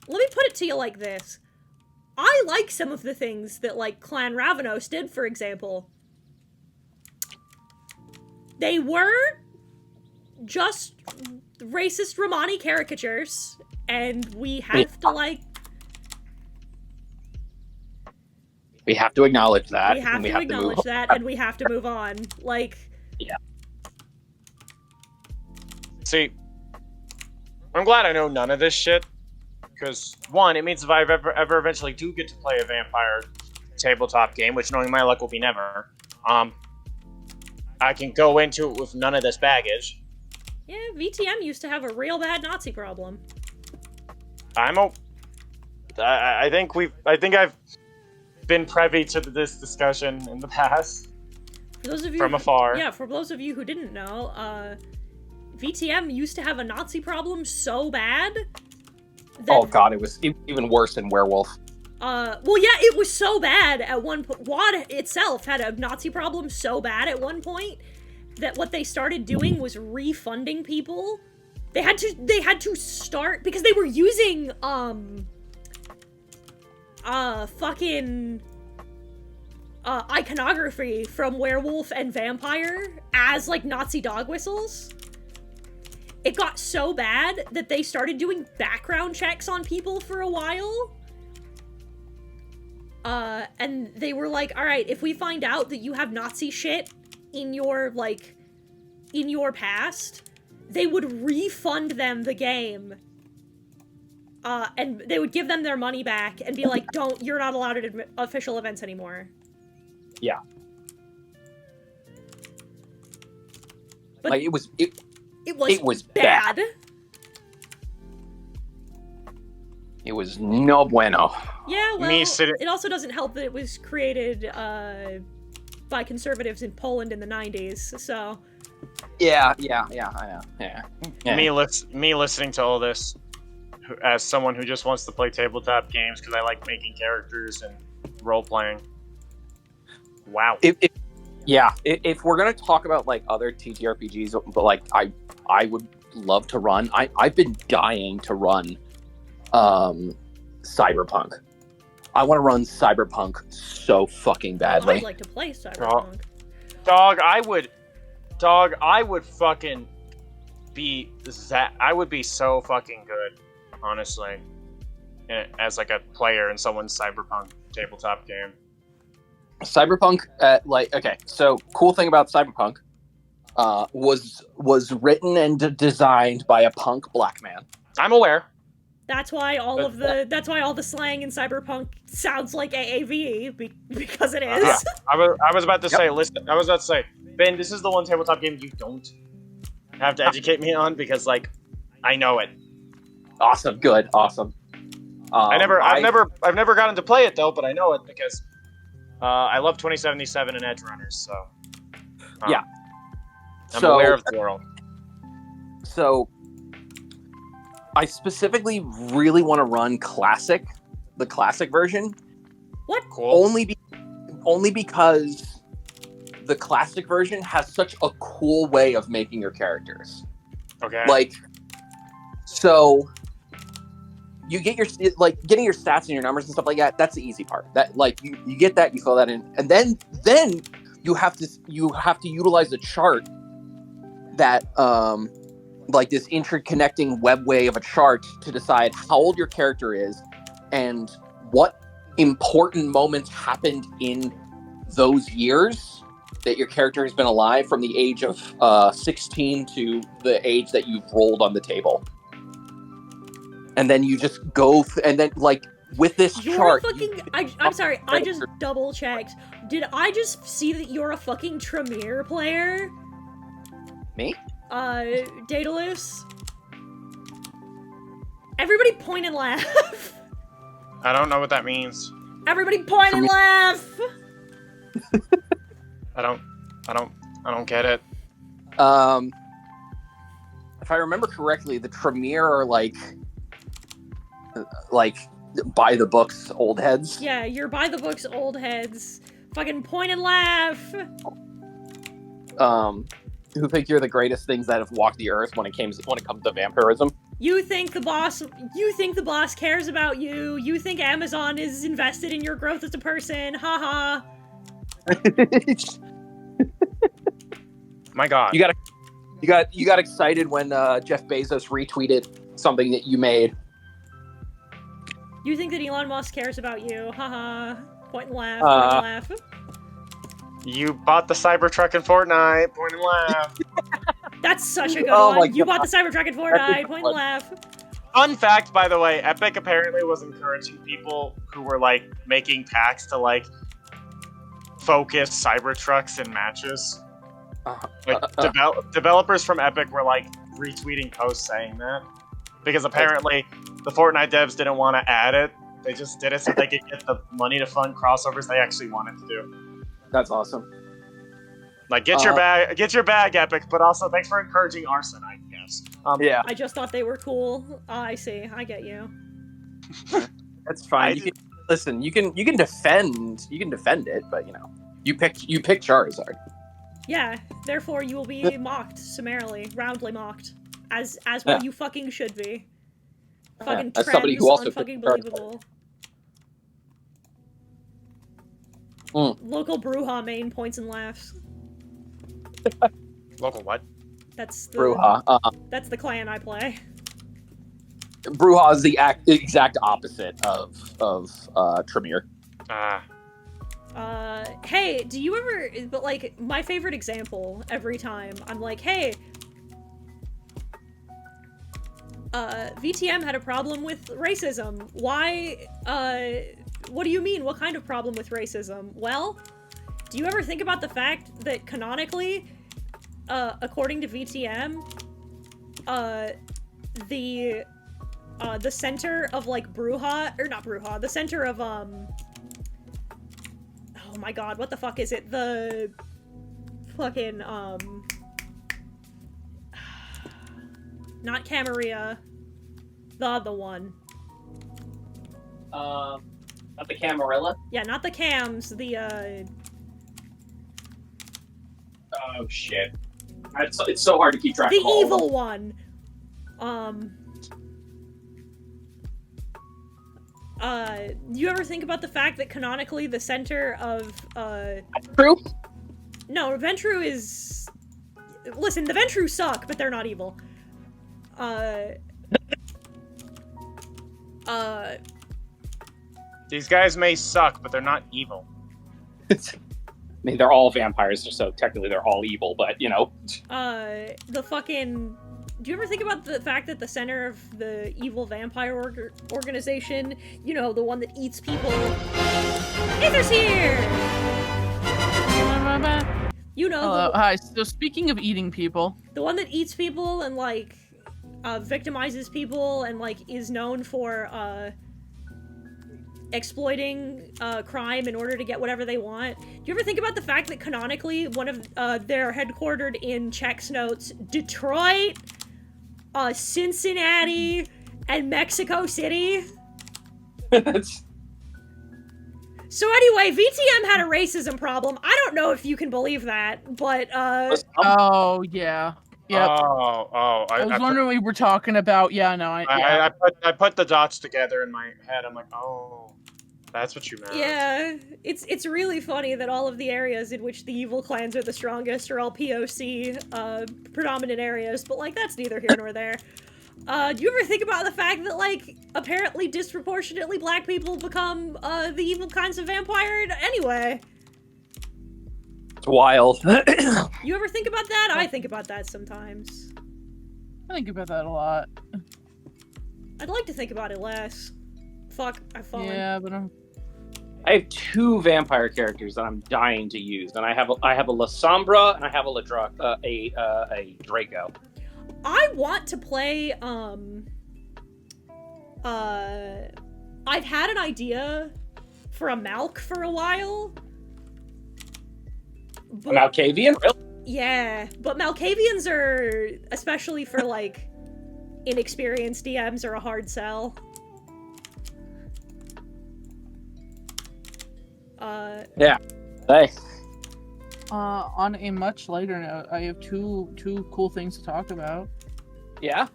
Speaker 1: put it to you like this. I like some of the things that, like, Clan Ravenos did, for example. They were just racist Romani caricatures, and we have to, like...
Speaker 2: We have to acknowledge that.
Speaker 1: We have to acknowledge that, and we have to move on. Like...
Speaker 2: Yeah.
Speaker 5: See, I'm glad I know none of this shit, because, one, it means if I ever eventually do get to play a vampire tabletop game, which knowing my luck will be never, I can go into it with none of this baggage.
Speaker 1: Yeah, VTM used to have a real bad Nazi problem.
Speaker 5: I think I've been privy to this discussion in the past.
Speaker 1: For those of you
Speaker 5: from afar.
Speaker 1: Yeah, for those of you who didn't know, VTM used to have a Nazi problem so bad that,
Speaker 2: Oh god, it was even worse than Werewolf.
Speaker 1: well, yeah, it was so bad at one point. WAD itself had a Nazi problem so bad at one point that what they started doing was refunding people. They had to start because they were using fucking iconography from Werewolf and Vampire as like Nazi dog whistles. It got so bad that they started doing background checks on people for a while. And they were like, all right, if we find out that you have Nazi shit in your, like, in your past, they would refund them the game. And they would give them their money back and be like, you're not allowed at official events anymore.
Speaker 2: Yeah.
Speaker 1: But
Speaker 2: Like, it was
Speaker 1: bad.
Speaker 2: It was no bueno.
Speaker 1: Yeah, well,
Speaker 5: Me sitting-
Speaker 1: it also doesn't help that it was created, by conservatives in Poland in the 90s, so...
Speaker 2: Yeah. Yeah.
Speaker 5: Me listening to all this as someone who just wants to play tabletop games because I like making characters and role playing. Wow.
Speaker 2: If we're gonna talk about like other TTRPGs, but like I would love to run. I've been dying to run Cyberpunk. I want to run Cyberpunk so fucking badly.
Speaker 1: I'd like to play Cyberpunk.
Speaker 5: Dog, I would fucking be I would be so fucking good, honestly, as like a player in someone's Cyberpunk tabletop game.
Speaker 2: Cyberpunk, okay, so cool thing about Cyberpunk was written and designed by a punk black man.
Speaker 5: I'm aware.
Speaker 1: That's why all the slang in Cyberpunk sounds like AAVE, because it is.
Speaker 5: Yeah. I was about to say, listen, I was about to say, Ben, this is the one tabletop game you don't have to educate me on because, like, I know it.
Speaker 2: Awesome, good, awesome.
Speaker 5: I've never gotten to play it though, but I know it because I love 2077 and Edge Runners, so
Speaker 2: yeah,
Speaker 5: I'm aware of the world.
Speaker 2: So I specifically really want to run the classic version.
Speaker 1: What?
Speaker 5: Cool.
Speaker 2: Only because the classic version has such a cool way of making your characters.
Speaker 5: Okay.
Speaker 2: Like, so you get your, like, getting your stats and your numbers and stuff like that. That's the easy part. That, like, you get that, you fill that in, and then you have to utilize a chart that like this interconnecting webway of a chart to decide how old your character is and what important moments happened in those years that your character has been alive, from the age of 16 to the age that you've rolled on the table. And then you just go and then, like, with this chart...
Speaker 1: I'm sorry, I just double checked. Did I just see that you're a fucking Tremere player?
Speaker 2: Me?
Speaker 1: Daedalus? Everybody point and laugh.
Speaker 5: I don't know what that means.
Speaker 1: Everybody point and laugh.
Speaker 5: I don't get it.
Speaker 2: If I remember correctly, the Tremere are like by the books old heads.
Speaker 1: Yeah, you're by the books old heads. Fucking point and laugh.
Speaker 2: Who think you're the greatest things that have walked the earth when it comes to vampirism?
Speaker 1: You think the boss cares about you. You think Amazon is invested in your growth as a person. Haha.
Speaker 5: My God.
Speaker 2: You got excited when Jeff Bezos retweeted something that you made.
Speaker 1: You think that Elon Musk cares about you. Haha. Point and laugh. Point and laugh.
Speaker 5: You bought the Cybertruck in Fortnite. Point and laugh.
Speaker 1: That's such a good
Speaker 2: Oh
Speaker 1: one. You
Speaker 2: God.
Speaker 1: bought the Cybertruck in Fortnite. Point and laugh.
Speaker 5: Fun fact, by the way, Epic apparently was encouraging people who were, like, making packs to, like, focus Cybertrucks in matches. Like, developers from Epic were, like, retweeting posts saying that. Because apparently the Fortnite devs didn't want to add it They just did it so they could get the money to fund crossovers they actually wanted to do.
Speaker 2: That's awesome.
Speaker 5: Like, get your bag, Epic, but also thanks for encouraging arson, I guess.
Speaker 2: Yeah,
Speaker 1: I just thought they were cool. I see. I get you.
Speaker 2: that's fine. Listen, you can defend it, but you pick Charizard.
Speaker 1: Yeah, therefore you will be mocked summarily, roundly mocked, as what you fucking should be. Fucking
Speaker 2: as somebody who also
Speaker 1: unfucking
Speaker 2: picked Charizard.
Speaker 1: believable.
Speaker 2: Mm.
Speaker 1: Local Bruja main points and laughs.
Speaker 5: Local what?
Speaker 1: That's the
Speaker 2: Bruja.
Speaker 1: That's the clan I play.
Speaker 2: Bruja is the exact opposite of Tremere.
Speaker 1: Hey, do you ever? But like, my favorite example every time, I'm like, hey. VTM had a problem with racism. Why, what do you mean? What kind of problem with racism? Well, do you ever think about the fact that canonically, according to VTM, the center of, like, Bruja, or not Bruja, the center of, oh my god, what the fuck is it? The fucking, not Camarilla. The other one.
Speaker 2: Not the Camarilla?
Speaker 1: Yeah, not the Cams, the,
Speaker 2: Oh, shit. It's so hard to keep track
Speaker 1: the
Speaker 2: of all of them.
Speaker 1: evil one. You ever think about the fact that canonically the center of,
Speaker 2: True?
Speaker 1: No, Ventru is... Listen, the Ventru suck, but they're not evil.
Speaker 5: These guys may suck, but they're not evil.
Speaker 2: I mean, they're all vampires, so technically they're all evil, but,
Speaker 1: the fucking... Do you ever think about the fact that the center of the evil vampire organization, the one that eats people... Aether's here!
Speaker 6: Hello, hi. So speaking of eating people...
Speaker 1: The one that eats people and, like, victimizes people and, like, is known for, exploiting crime in order to get whatever they want. Do you ever think about the fact that canonically one of they're headquartered in Check's notes, Detroit, Cincinnati, and Mexico City? So anyway, VTM had a racism problem. I don't know if you can believe that, but
Speaker 6: Oh yeah. Yep.
Speaker 5: Oh.
Speaker 6: I was wondering what we were talking about. Yeah, no,
Speaker 5: I put the dots together in my head. I'm like, oh, that's what you meant.
Speaker 1: yeah, it's really funny that all of the areas in which the evil clans are the strongest are all POC predominant areas, but like that's neither here nor there. Do you ever think about the fact that, like, apparently disproportionately black people become the evil kinds of vampire anyway?
Speaker 2: It's wild.
Speaker 1: You ever think about that? I think about that sometimes.
Speaker 6: I think about that a lot.
Speaker 1: I'd like to think about it less. Fuck, I've fallen.
Speaker 6: Yeah, but
Speaker 2: I have two vampire characters that I'm dying to use, and I have a La Sombra and I have a Draco.
Speaker 1: I want to play, I've had an idea for a Malk for a while.
Speaker 2: A Malkavian? Really?
Speaker 1: Yeah, but Malkavians are, especially for, like, inexperienced DMs, are a hard sell.
Speaker 2: Yeah. Hey.
Speaker 6: On a much lighter note, I have two cool things to talk about.
Speaker 2: Yeah?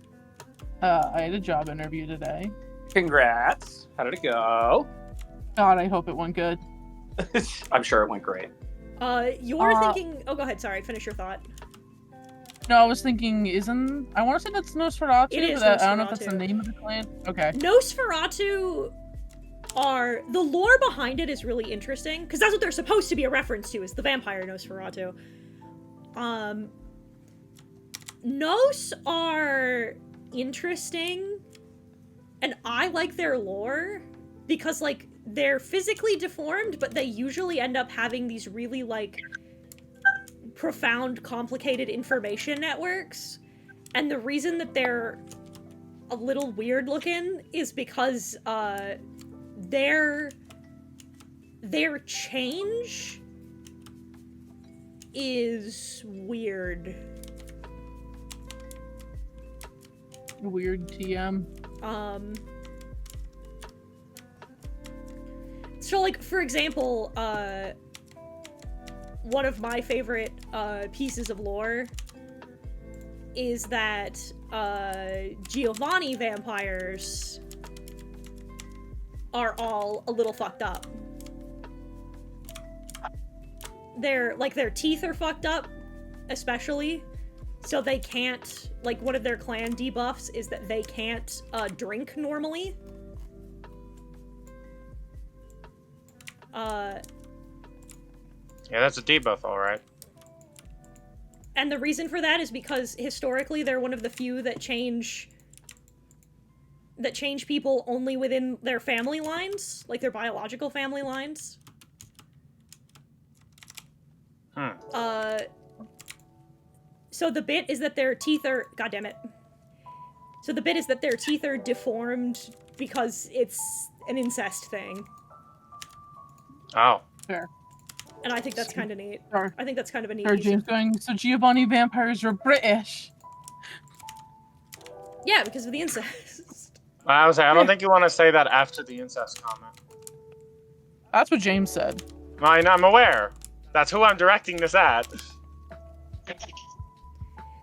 Speaker 6: I had a job interview today.
Speaker 2: Congrats. How did it go?
Speaker 6: God, I hope it went good.
Speaker 2: I'm sure it went great.
Speaker 1: You're thinking... Oh, go ahead, sorry, finish your thought.
Speaker 6: No, I was thinking, I want to say that's Nosferatu,
Speaker 1: It is
Speaker 6: but I don't know if that's the
Speaker 1: Nosferatu.
Speaker 6: name of the clan. Okay.
Speaker 1: Nosferatu are... The lore behind it is really interesting, because that's what they're supposed to be a reference to, is the vampire Nosferatu. Nos are interesting, and I like their lore, because, like, they're physically deformed, but they usually end up having these really, like, profound, complicated information networks. And the reason that they're a little weird looking is because, their change is weird.
Speaker 6: Weird TM.
Speaker 1: So like, for example, one of my favorite pieces of lore is that Giovanni vampires are all a little fucked up. Their teeth are fucked up, especially, so they can't, like, one of their clan debuffs is that they can't drink normally.
Speaker 5: Yeah, that's a debuff, alright.
Speaker 1: And the reason for that is because historically they're one of the few that change people only within their family lines, like their biological family lines. So the bit is that their teeth are... God damn it. So the bit is that their teeth are deformed because it's an incest thing.
Speaker 5: Oh.
Speaker 6: Fair.
Speaker 1: And I think that's kind of neat.
Speaker 6: Sorry.
Speaker 1: I think that's kind of a neat
Speaker 6: Sorry,
Speaker 1: piece
Speaker 6: James going, so Giovanni vampires are British.
Speaker 1: Yeah, because of the incest.
Speaker 5: I was saying, I don't think you want to say that after the incest comment.
Speaker 6: That's what James said.
Speaker 5: I'm aware. That's who I'm directing this at.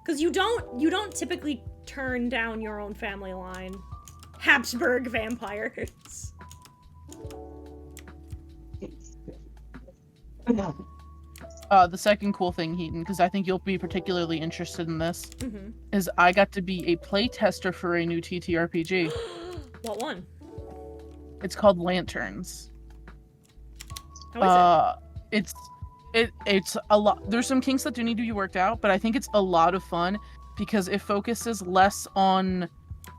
Speaker 1: Because you don't typically turn down your own family line. Habsburg vampires.
Speaker 6: The second cool thing, Heaton, because I think you'll be particularly interested in this, is I got to be a playtester for a new TTRPG.
Speaker 1: What one?
Speaker 6: It's called Lanterns.
Speaker 1: How is
Speaker 6: It's a lot. There's some kinks that do need to be worked out, but I think it's a lot of fun because it focuses less on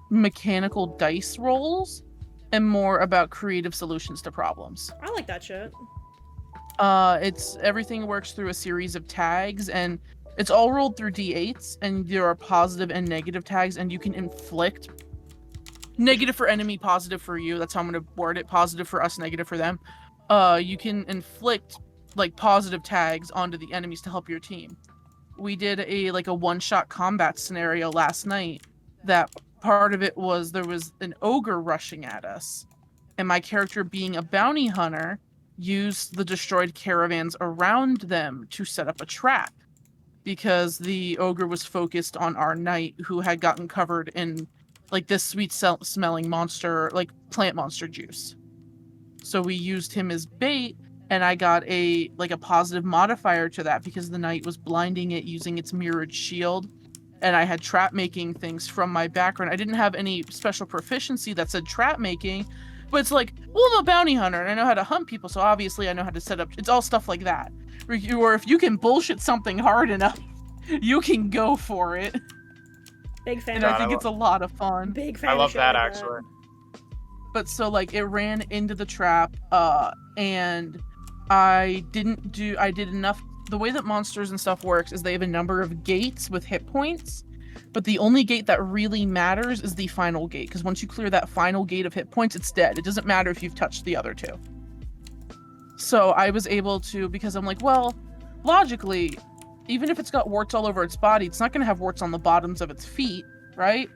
Speaker 6: mechanical dice rolls and more about creative solutions to problems.
Speaker 1: I like that shit.
Speaker 6: It's everything works through a series of tags, and it's all rolled through d8s, and there are positive and negative tags, and you can inflict negative for enemy, positive for you. That's how I'm going to word it. Positive for us, negative for them. You can inflict like positive tags onto the enemies to help your team. We did a one-shot combat scenario last night that part of it was there was an ogre rushing at us, and my character, being a bounty hunter, used the destroyed caravans around them to set up a trap because the ogre was focused on our knight who had gotten covered in like this sweet smelling monster, like plant monster juice. So we used him as bait, and I got a positive modifier to that because the knight was blinding it using its mirrored shield, and I had trap making things from my background. I didn't have any special proficiency that said trap making, but it's like, well, I'm a bounty hunter and I know how to hunt people, so obviously I know how to set up. It's all stuff like that. Or if you can bullshit something hard enough, you can go for it.
Speaker 1: Big fan.
Speaker 6: And I think it's a lot of fun.
Speaker 1: Big fan.
Speaker 5: I
Speaker 1: of
Speaker 5: love
Speaker 1: shit
Speaker 5: that,
Speaker 1: like
Speaker 5: actually.
Speaker 6: But so like it ran into the trap, and I did enough. The way that monsters and stuff works is they have a number of gates with hit points, but the only gate that really matters is the final gate, because once you clear that final gate of hit points, it's dead. It doesn't matter if you've touched the other two. So I was able to, because I'm like, well, logically, even if it's got warts all over its body, it's not going to have warts on the bottoms of its feet, right?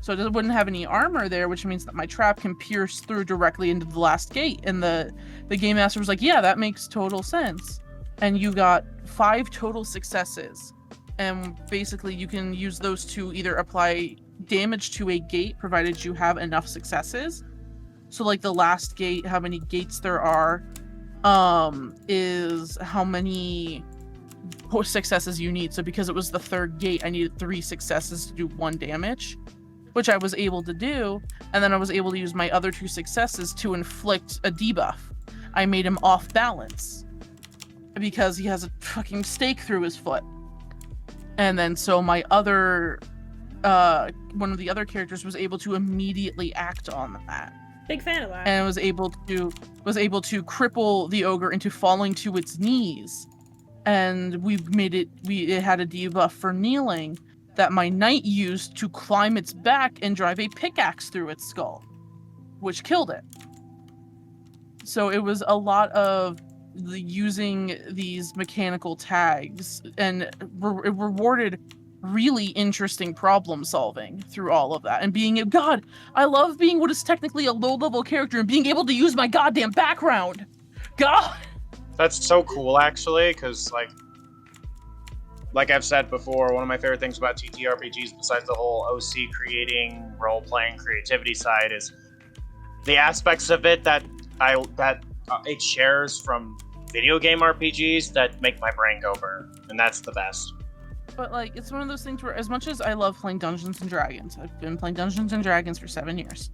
Speaker 6: So it wouldn't have any armor there, which means that my trap can pierce through directly into the last gate. And the game master was like, yeah, that makes total sense. And you got 5 total successes. And basically you can use those to either apply damage to a gate, provided you have enough successes. So like the last gate, how many gates there are, is how many successes you need. So because it was the third gate, I needed 3 successes to do 1 damage, which I was able to do. And then I was able to use my other 2 successes to inflict a debuff. I made him off balance because he has a fucking stake through his foot. And then so my other one of the other characters was able to immediately act on that.
Speaker 1: Big fan of that.
Speaker 6: And was able to cripple the ogre into falling to its knees. And it had a debuff for kneeling that my knight used to climb its back and drive a pickaxe through its skull, which killed it. So it was a lot of using these mechanical tags, and it rewarded really interesting problem solving through all of that. And God, I love being what is technically a low level character and being able to use my goddamn background. God.
Speaker 5: That's so cool, actually, because like I've said before, one of my favorite things about TTRPGs, besides the whole OC creating, role-playing, creativity side, is the aspects of it that it shares from video game RPGs that make my brain go burr, and that's the best.
Speaker 6: But like, it's one of those things where, as much as I love playing Dungeons and Dragons, I've been playing Dungeons and Dragons for 7 years.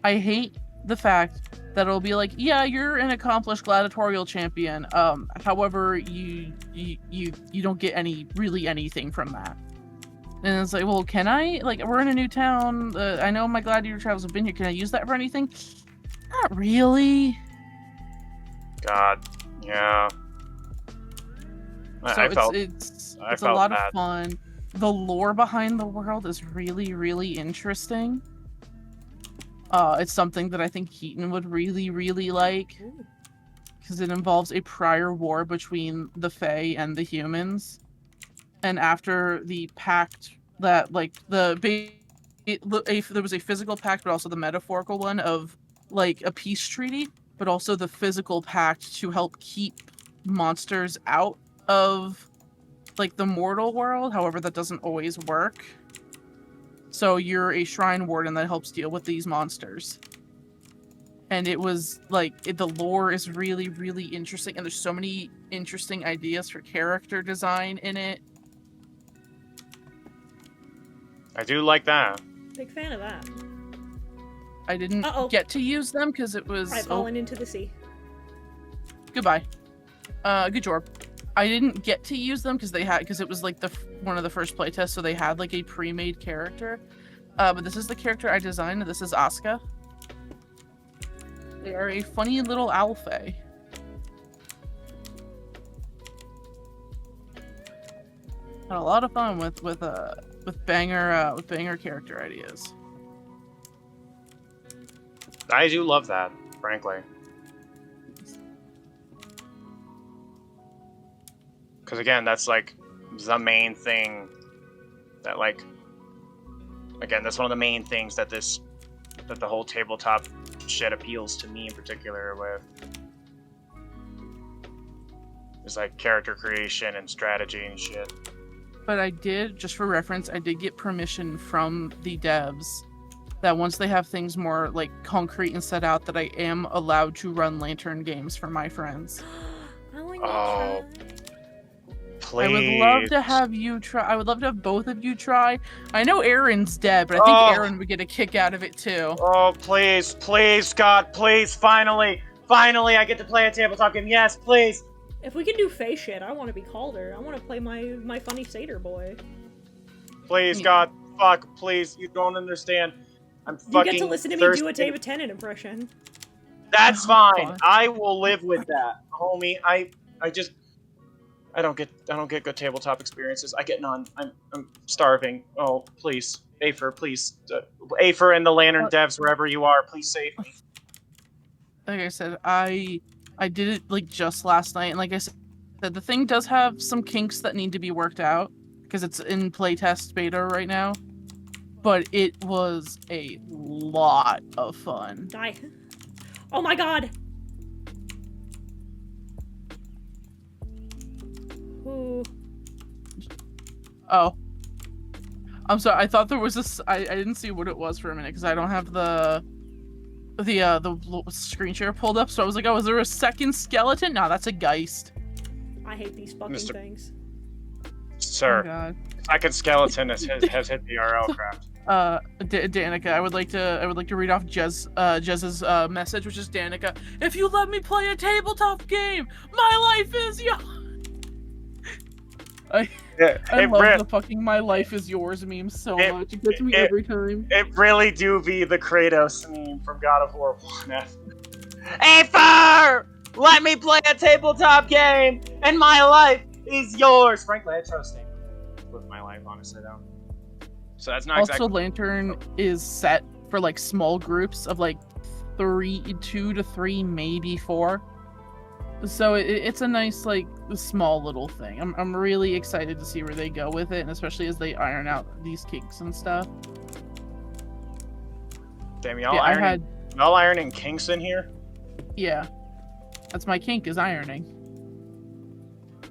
Speaker 6: I hate the fact that it'll be like, yeah, you're an accomplished gladiatorial champion. However, you don't get anything from that. And it's like, well, can I? Like, we're in a new town. I know my gladiator travels have been here. Can I use that for anything? Not really.
Speaker 5: God, yeah.
Speaker 6: So it's a lot of fun. The lore behind the world is really, really interesting. It's something that I think Keaton would really, really like, because it involves a prior war between the Fae and the humans, and after the pact that, like, there was a physical pact, but also the metaphorical one of like a peace treaty, but also the physical pact to help keep monsters out of like the mortal world. However, that doesn't always work. So you're a shrine warden that helps deal with these monsters. And it was like, the lore is really, really interesting, and there's so many interesting ideas for character design in it.
Speaker 5: I do like that.
Speaker 1: Big fan of that.
Speaker 6: I didn't get to use them because it was...
Speaker 1: I've fallen into the sea.
Speaker 6: Goodbye. Good job. I didn't get to use them because it was like one of the first playtests, so they had like a pre-made character. But this is the character I designed. This is Asuka. They are a funny little owl fae. Had a lot of fun with banger character ideas.
Speaker 5: I do love that, frankly. Because again, that's like the main thing that, like, again, that's one of the main things that the whole tabletop shit appeals to me in particular with. Is like character creation and strategy and shit.
Speaker 6: But I did, just for reference, I did get permission from the devs that once they have things more like concrete and set out, that I am allowed to run Lantern games for my friends.
Speaker 1: I like
Speaker 5: Oh, please.
Speaker 6: I would love to have you try. I would love to have both of you try. I know Aaron's dead, but I think Aaron would get a kick out of it too.
Speaker 5: Oh, please, please, God, please, finally, I get to play a tabletop game. Yes, please.
Speaker 1: If we can do Fae shit, I want to be Calder. I want to play my funny satyr boy.
Speaker 5: Please, God, fuck, please, you don't understand. I'm fucking
Speaker 1: You get to listen to me
Speaker 5: thirsty.
Speaker 1: do a David Tennant impression.
Speaker 5: That's fine. I will live with that, homie. I don't get good tabletop experiences. I get none. I'm starving. Oh, please, Afer, please, Afer and the Lantern devs, wherever you are, please save me.
Speaker 6: Like I said, I did it like just last night, and like I said, the thing does have some kinks that need to be worked out because it's in playtest beta right now. But it was a lot of fun.
Speaker 1: Die. Oh my god! Ooh.
Speaker 6: Oh. I'm sorry, I thought there was this... I didn't see what it was for a minute, because I don't have the screen share pulled up, so I was like, oh, is there a second skeleton? No, that's a Geist.
Speaker 1: I hate these fucking things.
Speaker 5: Sir,
Speaker 6: oh God.
Speaker 5: Second skeleton has hit the RLCraft.
Speaker 6: Danica, I would like to read off Jez's message, which is, Danica, if you let me play a tabletop game, my life is yours. I love the fucking "my life is yours" meme so much. It gets me every time.
Speaker 5: It really do be the Kratos meme from God of War 1F. Afer! Let me play a tabletop game, and my life is yours. Frankly, I trust him with my life, honestly, though. So that's not
Speaker 6: also,
Speaker 5: exactly...
Speaker 6: Lantern is set for like small groups of like 2 to 3, maybe 4. So it's a nice, like, small little thing. I'm really excited to see where they go with it, and especially as they iron out these kinks and stuff.
Speaker 5: Damn, y'all
Speaker 6: Yeah,
Speaker 5: ironing kinks in here?
Speaker 6: Yeah. That's my kink, is ironing.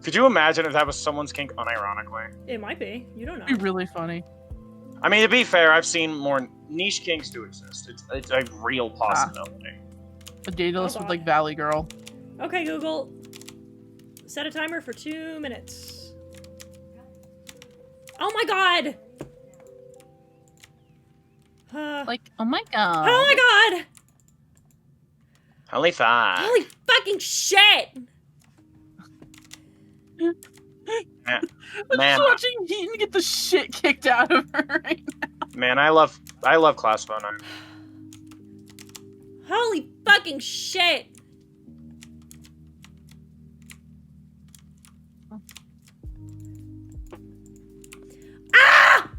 Speaker 5: Could you imagine if that was someone's kink unironically?
Speaker 1: It might be. You don't know.
Speaker 6: It'd be really funny.
Speaker 5: I mean, to be fair, I've seen more niche kinks do exist. It's a real possibility.
Speaker 6: A dataless
Speaker 1: Oh,
Speaker 6: with, like, Valley Girl.
Speaker 1: Okay, Google. Set a timer for 2 minutes. Oh my god!
Speaker 6: Like, oh my god.
Speaker 1: Oh my god!
Speaker 5: Only 5.
Speaker 1: Holy fucking shit!
Speaker 6: I'm
Speaker 5: Man,
Speaker 6: just watching Heaton get the shit kicked out of her right now.
Speaker 5: man, I love Class Phone 9.
Speaker 1: Holy fucking shit! Ah!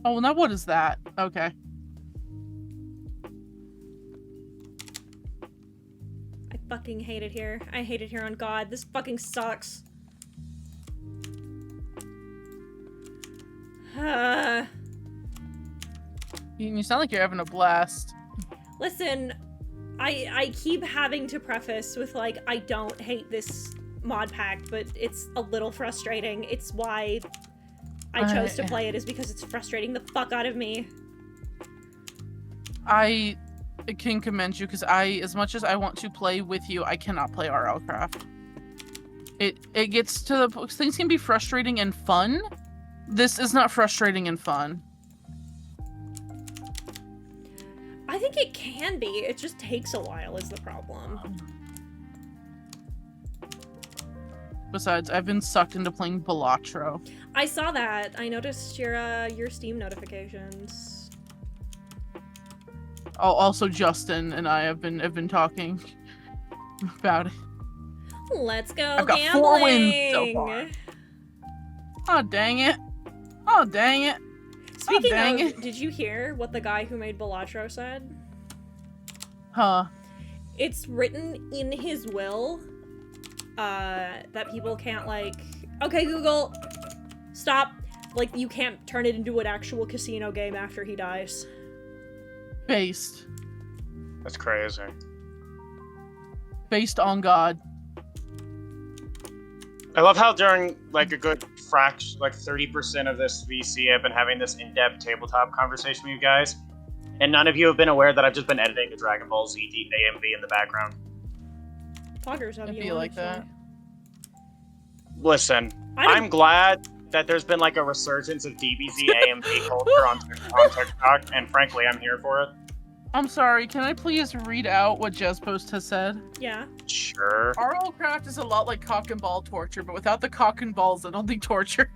Speaker 6: Oh, now what is that? Okay.
Speaker 1: I fucking hate it here. I hate it here on God. This fucking sucks.
Speaker 6: You sound like you're having a blast.
Speaker 1: Listen, I keep having to preface with, like, I don't hate this mod pack, but it's a little frustrating. It's why I chose to play it, is because it's frustrating the fuck out of me.
Speaker 6: I can commend you, because as much as I want to play with you, I cannot play RLCraft. It gets to the things can be frustrating and fun. This is not frustrating and fun.
Speaker 1: I think it can be. It just takes a while is the problem.
Speaker 6: Besides, I've been sucked into playing Balatro.
Speaker 1: I saw that. I noticed your Steam notifications.
Speaker 6: Oh, also Justin and I have been talking about it.
Speaker 1: Let's go
Speaker 6: I've got
Speaker 1: gambling.
Speaker 6: 4 wins so far. Oh dang it! Oh dang it!
Speaker 1: Speaking
Speaker 6: dang
Speaker 1: of,
Speaker 6: it.
Speaker 1: did you hear what the guy who made Balatro said?
Speaker 6: Huh?
Speaker 1: It's written in his will that people can't, like, okay, Google, stop. Like, you can't turn it into an actual casino game after he dies.
Speaker 6: Based
Speaker 5: That's crazy.
Speaker 6: on God.
Speaker 5: I love how during like a good fraction, like 30% of this VC, I've been having this in-depth tabletop conversation with you guys, and none of you have been aware that I've just been editing the Dragon Ball Z AMV in the background.
Speaker 1: Poggers of
Speaker 6: It'd
Speaker 1: you,
Speaker 6: be like
Speaker 1: honestly.
Speaker 5: Listen,
Speaker 1: I don't-
Speaker 5: I'm glad that there's been like a resurgence of DBZ AMV culture on TikTok, and frankly, I'm here for it.
Speaker 6: I'm sorry, can I please read out what JezPost has said?
Speaker 1: Yeah.
Speaker 5: Sure.
Speaker 6: RLCraft is a lot like cock and ball torture, but without the cock and balls, I don't think torture.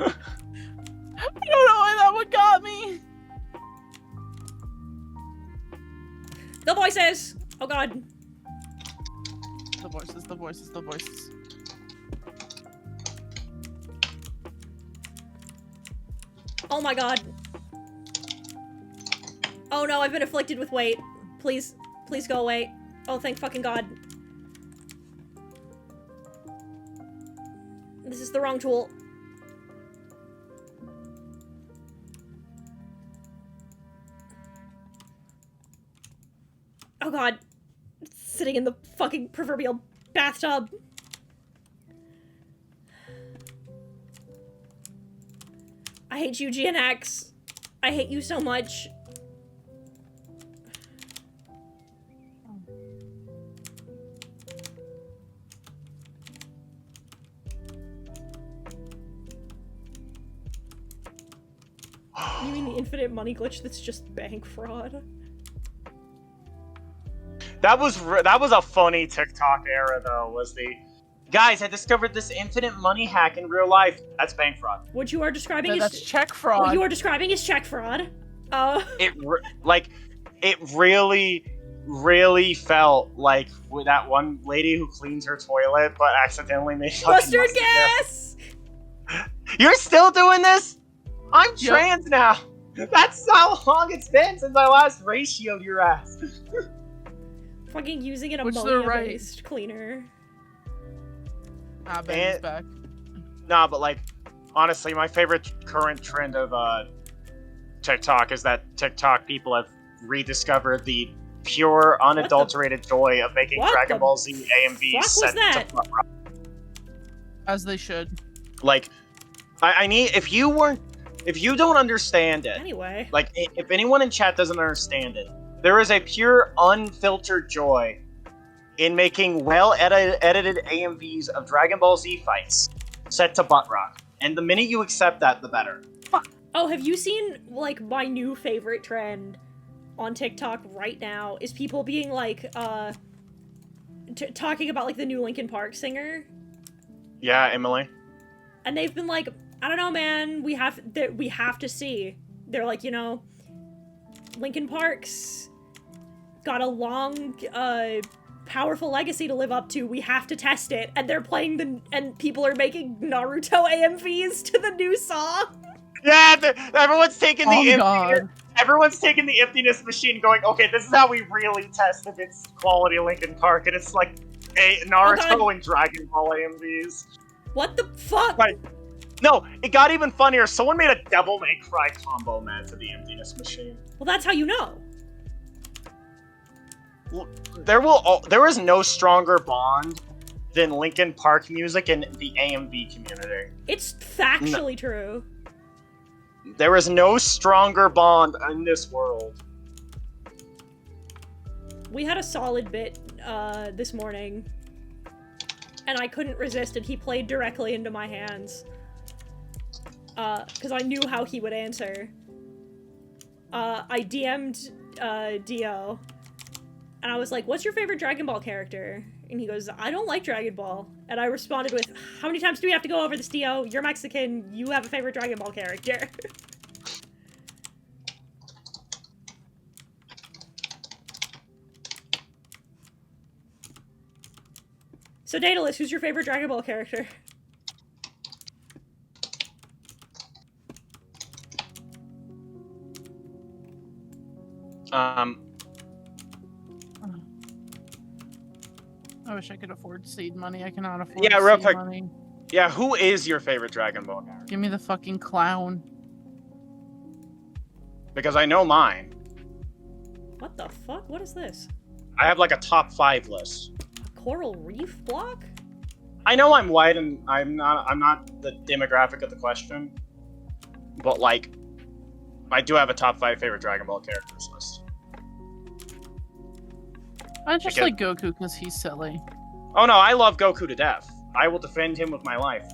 Speaker 6: I don't know why that one got me.
Speaker 1: The voices! Oh god.
Speaker 6: The voices, the voices, the voices.
Speaker 1: Oh my god. Oh no, I've been afflicted with weight. Please, please go away. Oh, thank fucking god. This is the wrong tool. Oh god. Sitting in the fucking proverbial bathtub. I hate you, GNX. I hate you so much. You mean the infinite money glitch that's just bank fraud?
Speaker 5: That was a funny TikTok era though. Was the guys? I discovered this infinite money hack in real life. That's bank fraud.
Speaker 1: What you are describing
Speaker 6: That's
Speaker 1: is
Speaker 6: check fraud.
Speaker 1: what you are describing is check fraud.
Speaker 5: It really felt like with that one lady who cleans her toilet but accidentally made fucking
Speaker 1: mustard gas.
Speaker 5: You're still doing this? I'm
Speaker 6: Yep.
Speaker 5: trans now. That's how long it's been since I last ratioed your ass.
Speaker 1: Fucking using an
Speaker 6: Which they're
Speaker 1: ammonia-based cleaner.
Speaker 6: Ah, Ben's
Speaker 5: And-
Speaker 6: back.
Speaker 5: Nah, but like, honestly, my favorite current trend of TikTok is that TikTok people have rediscovered the pure, unadulterated joy of making
Speaker 1: What
Speaker 5: Dragon
Speaker 1: the
Speaker 5: Ball Z AMVs
Speaker 1: fuck was
Speaker 5: set
Speaker 1: that?
Speaker 5: to butt rock.
Speaker 6: As they should.
Speaker 5: Like, I need if you don't understand it,
Speaker 1: Anyway.
Speaker 5: like if anyone in chat doesn't understand it, there is a pure, unfiltered joy in making well-edited AMVs of Dragon Ball Z fights set to butt rock. And the minute you accept that, the better.
Speaker 1: Oh, have you seen, like, my new favorite trend on TikTok right now is people being, like, talking about, like, the new Linkin Park singer?
Speaker 5: Yeah, Emily.
Speaker 1: And they've been like, I don't know, man, we have to see. They're like, you know, Linkin Park's got a long, powerful legacy to live up to. We have to test it. And they're playing and people are making Naruto AMVs to the new song.
Speaker 5: Yeah, everyone's taking the
Speaker 6: God.
Speaker 5: everyone's taking the emptiness machine, going, okay, this is how we really test if it's quality Linkin Park, and it's like Naruto and Dragon Ball AMVs.
Speaker 1: What the fuck?
Speaker 5: Right. No, it got even funnier. Someone made a Devil May Cry combo man to the emptiness machine.
Speaker 1: Well, that's how you know.
Speaker 5: There is no stronger bond than Linkin Park music and the AMV community.
Speaker 1: It's factually true.
Speaker 5: There is no stronger bond in this world.
Speaker 1: We had a solid bit this morning, and I couldn't resist, and he played directly into my hands. Because I knew how he would answer. I DM'd Dio, and I was like, what's your favorite Dragon Ball character? And he goes, I don't like Dragon Ball. And I responded with, how many times do we have to go over this, Dio? You're Mexican, you have a favorite Dragon Ball character. So, Daedalus, who's your favorite Dragon Ball character?
Speaker 6: I wish I could afford seed money. I cannot afford
Speaker 5: Yeah, real
Speaker 6: seed
Speaker 5: quick.
Speaker 6: money.
Speaker 5: Yeah, who is your favorite Dragon Ball character?
Speaker 6: Give me the fucking clown.
Speaker 5: Because I know mine.
Speaker 1: What the fuck? What is this?
Speaker 5: I have like a top 5 list.
Speaker 1: A coral reef block?
Speaker 5: I know I'm white and I'm not the demographic of the question. But like, I do have a top 5 favorite Dragon Ball characters list.
Speaker 6: I just
Speaker 5: Okay.
Speaker 6: like Goku because he's silly.
Speaker 5: Oh no, I love Goku to death. I will defend him with my life.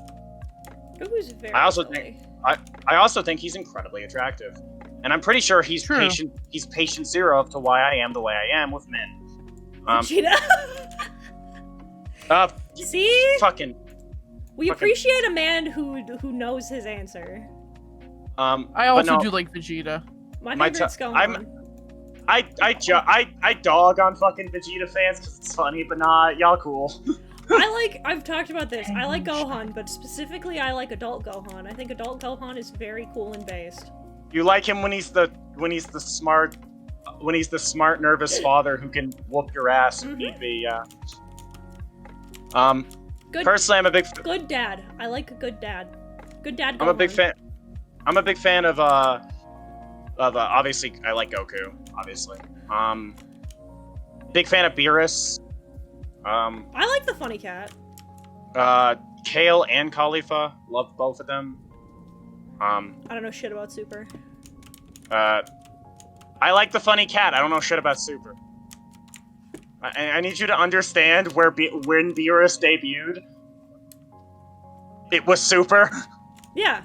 Speaker 1: Goku's very
Speaker 5: I also
Speaker 1: silly.
Speaker 5: I also think he's incredibly attractive. And I'm pretty sure he's
Speaker 6: True.
Speaker 5: patient zero to why I am the way I am with men.
Speaker 1: Vegeta. See?
Speaker 5: Fucking
Speaker 1: We
Speaker 5: fucking-
Speaker 1: appreciate a man who knows his answer.
Speaker 6: I
Speaker 5: but
Speaker 6: also
Speaker 5: no,
Speaker 6: do like Vegeta.
Speaker 1: My
Speaker 5: My
Speaker 1: favorite's
Speaker 5: t-
Speaker 1: Gohan.
Speaker 5: I dog on fucking Vegeta fans because it's funny, but nah, y'all cool.
Speaker 1: I've talked about this. I like Gohan, but specifically I like adult Gohan. I think adult Gohan is very cool and based.
Speaker 5: You like him when he's the smart nervous father who can whoop your ass if need be. Yeah.
Speaker 1: Good,
Speaker 5: Personally, I'm a big
Speaker 1: good dad. I like a good dad. Good dad Gohan.
Speaker 5: I'm a big fan. I'm a big fan of obviously I like Goku. Obviously. Big fan of Beerus.
Speaker 1: I like the funny cat.
Speaker 5: Kale and Khalifa. Love both of them.
Speaker 1: I don't know shit about Super.
Speaker 5: I like the funny cat. I don't know shit about Super. I need you to understand when Beerus debuted, it was Super.
Speaker 1: Yeah.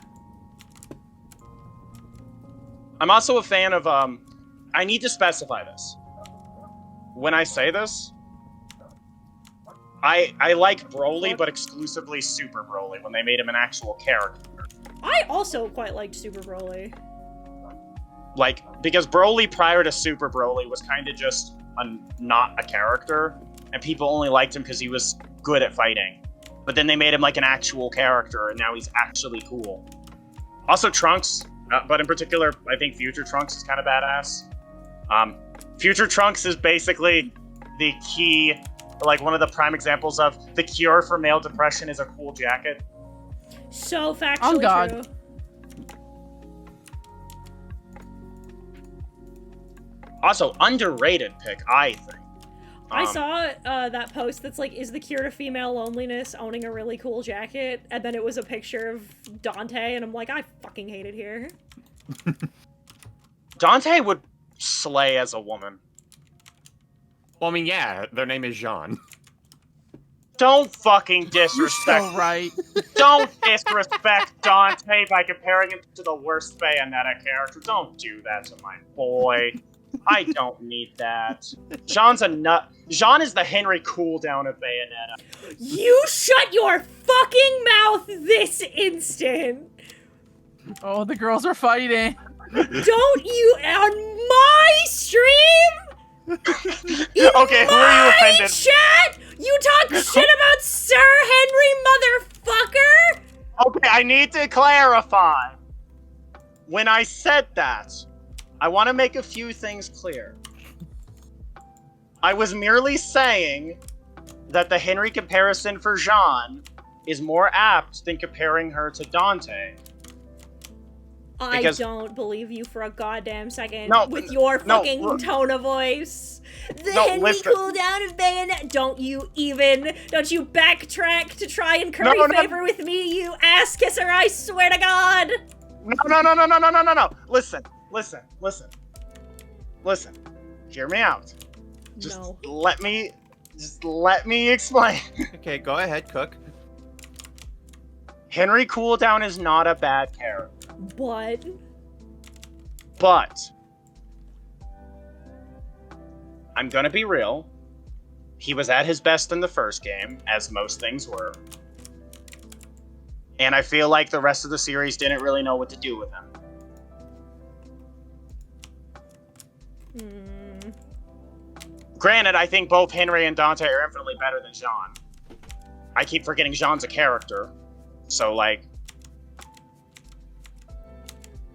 Speaker 5: I'm also a fan of, I need to specify this. When I say this, I like Broly, but exclusively Super Broly, when they made him an actual character.
Speaker 1: I also quite liked Super Broly.
Speaker 5: Like, because Broly prior to Super Broly was kind of just not a character, and people only liked him because he was good at fighting. But then they made him like an actual character, and now he's actually cool. Also, Trunks, But in particular, I think Future Trunks is kind of badass. Future Trunks is basically the key, like one of the prime examples of the cure for male depression is a cool jacket.
Speaker 1: So factually
Speaker 6: God.
Speaker 1: true.
Speaker 5: Also, underrated pick, I think.
Speaker 1: I saw that post that's like, is the cure to female loneliness owning a really cool jacket? And then it was a picture of Dante, and I'm like, I fucking hate it here.
Speaker 5: Dante would slay as a woman.
Speaker 7: Well, I mean, yeah, their name is Jean.
Speaker 5: Don't fucking
Speaker 6: You're
Speaker 5: disrespect.
Speaker 6: so right.
Speaker 5: Don't disrespect Dante by comparing him to the worst Bayonetta character. Don't do that to my boy. I don't need that. Jean's a nut. Jean is the Henry cooldown of Bayonetta.
Speaker 1: You shut your fucking mouth this instant!
Speaker 6: Oh, the girls are fighting.
Speaker 1: Don't you on my stream?
Speaker 5: Okay, who are you offended?
Speaker 1: Chat? You talk shit about Sir Henry, motherfucker?
Speaker 5: Okay, I need to clarify. When I said that, I want to make a few things clear. I was merely saying that the Henry comparison for Jean is more apt than comparing her to Dante. Because-
Speaker 1: I don't believe you for a goddamn second
Speaker 5: No,
Speaker 1: with your
Speaker 5: no,
Speaker 1: fucking
Speaker 5: look-
Speaker 1: tone of voice. The
Speaker 5: No,
Speaker 1: Henry
Speaker 5: listen.
Speaker 1: cooldown of Bayonetta. Don't you backtrack to try and curry
Speaker 5: No, no.
Speaker 1: favor with me, you ass kisser, I swear to God.
Speaker 5: No. Listen. Hear me out. Just
Speaker 1: No.
Speaker 5: let me explain.
Speaker 7: Okay, go ahead, Cook.
Speaker 5: Henry cooldown is not a bad character. But I'm gonna be real. He was at his best in the first game, as most things were. And I feel like the rest of the series didn't really know what to do with him. Granted, I think both Henry and Dante are infinitely better than Jean. I keep forgetting Jean's a character. So, like...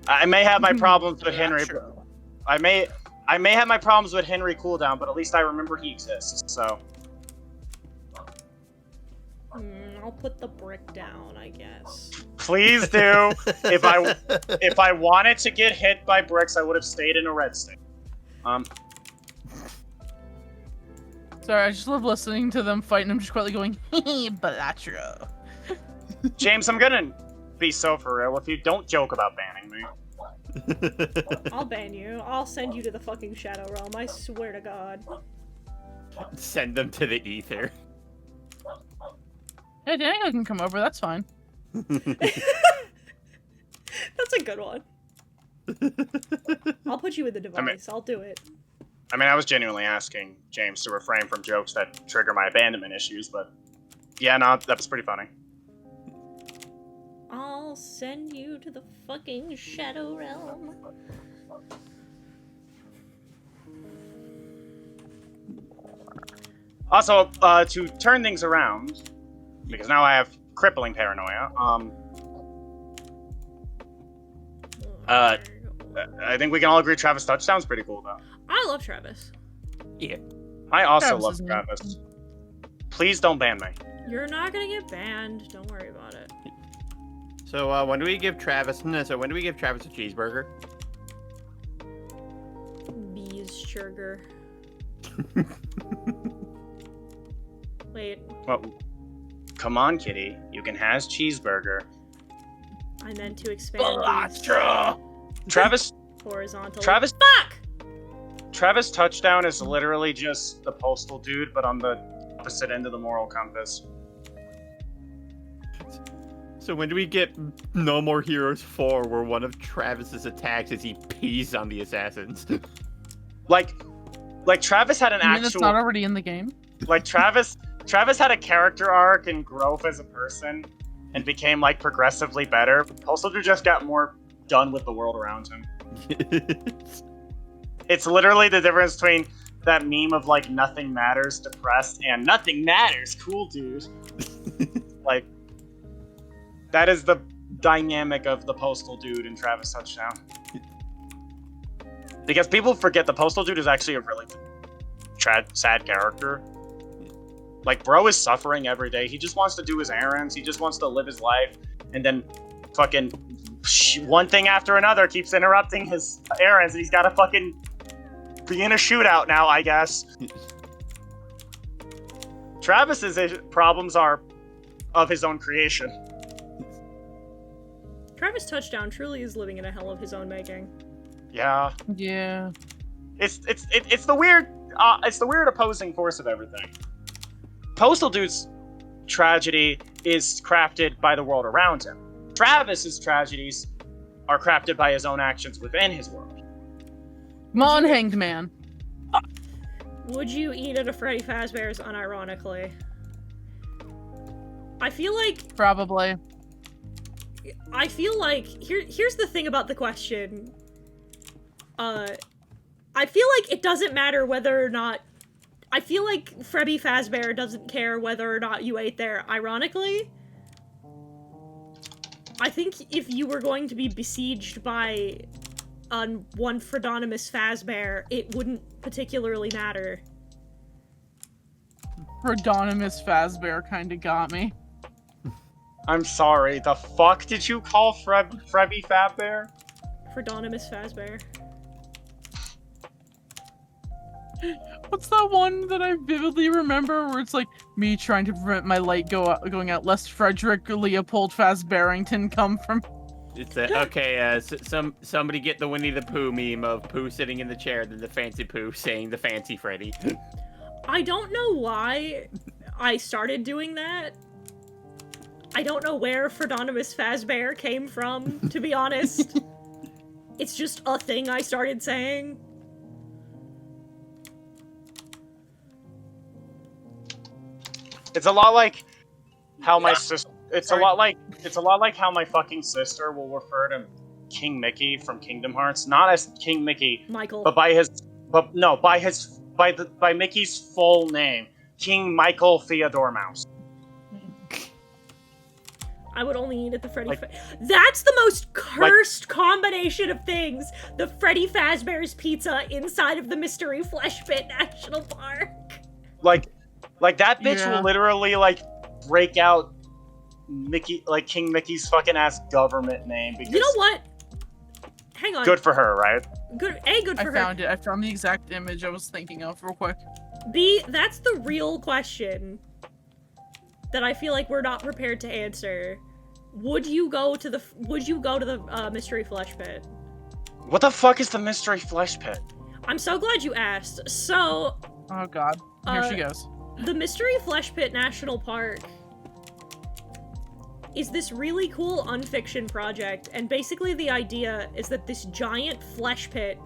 Speaker 5: I may have my problems with Henry.
Speaker 6: True.
Speaker 5: I may have my problems with Henry cooldown, but at least I remember he exists, so...
Speaker 1: I'll put the brick down, I guess.
Speaker 5: Please do. If I wanted to get hit by bricks, I would have stayed in a red state.
Speaker 6: Sorry, I just love listening to them fight, and I'm just quietly going, Balatro.
Speaker 5: James, I'm gonna be so for real with you. Don't joke about banning me.
Speaker 1: I'll ban you. I'll send you to the fucking Shadow Realm, I swear to God.
Speaker 7: Send them to the ether.
Speaker 6: Yeah, Daniel can come over, that's fine.
Speaker 1: That's a good one. I'll put you in the device. I'll do it.
Speaker 5: I mean, I was genuinely asking James to refrain from jokes that trigger my abandonment issues, but... Yeah, no, that was pretty funny.
Speaker 1: I'll send you to the fucking Shadow Realm.
Speaker 5: Also, to turn things around, because now I have crippling paranoia, I think we can all agree Travis Touchdown's pretty cool, though.
Speaker 1: I love Travis.
Speaker 7: Yeah.
Speaker 5: I also
Speaker 6: Travis
Speaker 5: love
Speaker 6: is
Speaker 5: Travis. Please don't ban me.
Speaker 1: You're not gonna get banned. Don't worry about it.
Speaker 7: So, when do we give Travis... No, so when do we give Travis a cheeseburger?
Speaker 1: Bees sugar. Wait,
Speaker 5: Well, come on, kitty. You can has cheeseburger.
Speaker 1: I meant to expand these
Speaker 5: Travis
Speaker 1: horizontally.
Speaker 5: Travis-
Speaker 1: Fuck!
Speaker 5: Travis Touchdown is literally just the postal dude, but on the opposite end of the moral compass.
Speaker 7: So when do we get No More Heroes 4, where one of Travis's attacks is he pees on the assassins?
Speaker 5: Like Travis had an
Speaker 6: You mean it's
Speaker 5: actual...
Speaker 6: not already in the game?
Speaker 5: Like, Travis had a character arc and growth as a person, and became, like, progressively better. Postal dude just got more done with the world around him. It's literally the difference between that meme of, like, nothing matters, depressed, and nothing matters, cool dude. Like, that is the dynamic of the Postal Dude and Travis Touchdown. Because people forget the Postal Dude is actually a really sad character. Like, bro is suffering every day. He just wants to do his errands. He just wants to live his life. And then fucking one thing after another keeps interrupting his errands. And he's got to fucking be in a shootout now, I guess. Travis's problems are of his own creation.
Speaker 1: Travis Touchdown truly is living in a hell of his own making.
Speaker 5: Yeah.
Speaker 6: Yeah.
Speaker 5: It's the weird opposing force of everything. Postal Dude's tragedy is crafted by the world around him. Travis's tragedies are crafted by his own actions within his world.
Speaker 6: Come on, Hanged Man.
Speaker 1: Would you eat at a Freddy Fazbear's unironically? I feel like...
Speaker 6: Probably.
Speaker 1: I feel like... Here's the thing about the question. I feel like it doesn't matter whether or not... I feel like Freddy Fazbear doesn't care whether or not you ate there ironically. I think if you were going to be besieged by one Fredonymous Fazbear, it wouldn't particularly matter.
Speaker 6: Fredonymous Fazbear kinda got me.
Speaker 5: I'm sorry, the fuck did you call Freddy Fazbear?
Speaker 1: Fredonymous Fazbear.
Speaker 6: What's that one that I vividly remember where it's like me trying to prevent my light going out lest Frederick Leopold Fazbearington come from...
Speaker 7: It's okay, somebody get the Winnie the Pooh meme of Pooh sitting in the chair, then the fancy Pooh saying the fancy Freddy.
Speaker 1: I don't know why I started doing that. I don't know where Fredonymous Fazbear came from, to be honest. It's just a thing I started saying.
Speaker 5: It's a lot like how my sister. It's a lot like how my fucking sister will refer to King Mickey from Kingdom Hearts, not as King Mickey,
Speaker 1: Michael.
Speaker 5: but by Mickey's full name, King Michael Theodore Mouse.
Speaker 1: I would only eat at the Freddy That's the most cursed combination of things! The Freddy Fazbear's Pizza inside of the Mystery Flesh Pit National Park.
Speaker 5: Like that bitch will literally break out King Mickey's fucking ass government name because
Speaker 1: you know what? Hang on.
Speaker 5: Good for her, right?
Speaker 1: Good for her.
Speaker 6: I found it. I found the exact image I was thinking of real quick.
Speaker 1: B, that's the real question that I feel like we're not prepared to answer. Would you go to the Mystery Flesh Pit?
Speaker 5: What the fuck is the Mystery Flesh Pit?
Speaker 1: I'm so glad you asked. So,
Speaker 6: oh god, here she goes.
Speaker 1: The Mystery Flesh Pit National Park is this really cool unfiction project, and basically the idea is that this giant flesh pit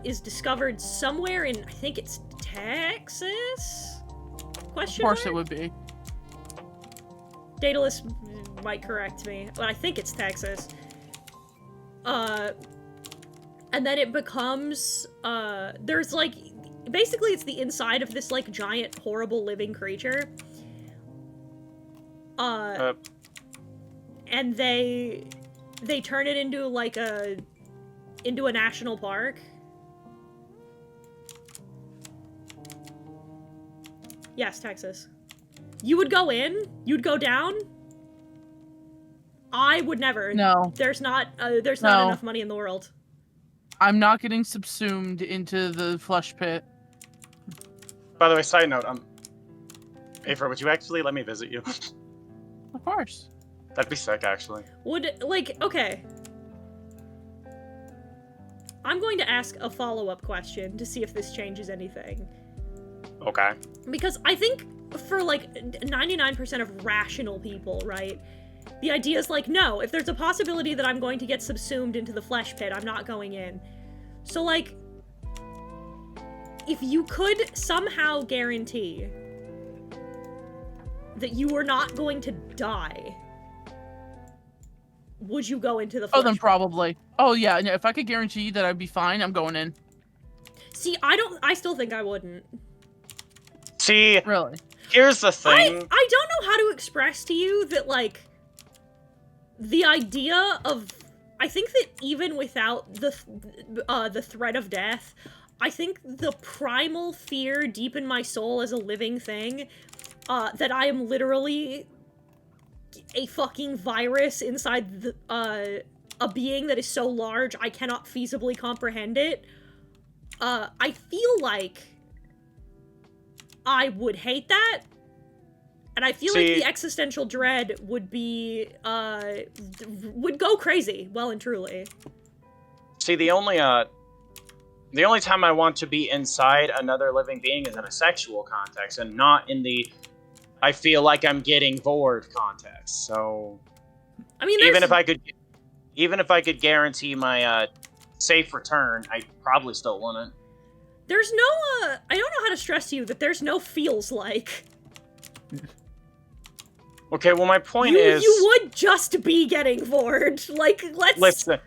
Speaker 1: is discovered somewhere in, I think it's Texas? Question mark?
Speaker 6: Of course it would be.
Speaker 1: Daedalus might correct me, but I think it's Texas. And then it becomes, there's basically it's the inside of this giant horrible living creature. And they turn it into a national park. Yes, Texas. You would go in? You'd go down? I would never.
Speaker 6: No.
Speaker 1: There's not enough money in the world.
Speaker 6: I'm not getting subsumed into the flesh pit.
Speaker 5: By the way, side note, Aphra, would you actually let me visit you?
Speaker 6: Of course.
Speaker 5: That'd be sick, actually.
Speaker 1: Okay. I'm going to ask a follow-up question to see if this changes anything.
Speaker 5: Okay.
Speaker 1: Because I think for 99% of rational people, right? The idea is no, if there's a possibility that I'm going to get subsumed into the flesh pit, I'm not going in. So if you could somehow guarantee that you were not going to die, would you go into the flesh pit?
Speaker 6: Oh, then probably. Oh yeah, if I could guarantee that I'd be fine, I'm going in.
Speaker 1: See, I still think I wouldn't.
Speaker 5: See,
Speaker 6: really?
Speaker 5: Here's the thing.
Speaker 1: I don't know how to express to you that the idea of... I think that even without the threat of death, I think the primal fear deep in my soul as a living thing, that I am literally a fucking virus inside a being that is so large I cannot feasibly comprehend it, I feel like I would hate that. And I feel like the existential dread would be, would go crazy, well and truly.
Speaker 5: See, the only time I want to be inside another living being is in a sexual context, and not in the I feel like I'm getting bored context. So,
Speaker 1: I mean,
Speaker 5: even if I could guarantee my safe return, I probably still wouldn't.
Speaker 1: There's no, I don't know how to stress to you that there's no feels like.
Speaker 5: Okay, well, my point is...
Speaker 1: You would just be getting bored. Like, let's...
Speaker 5: Listen,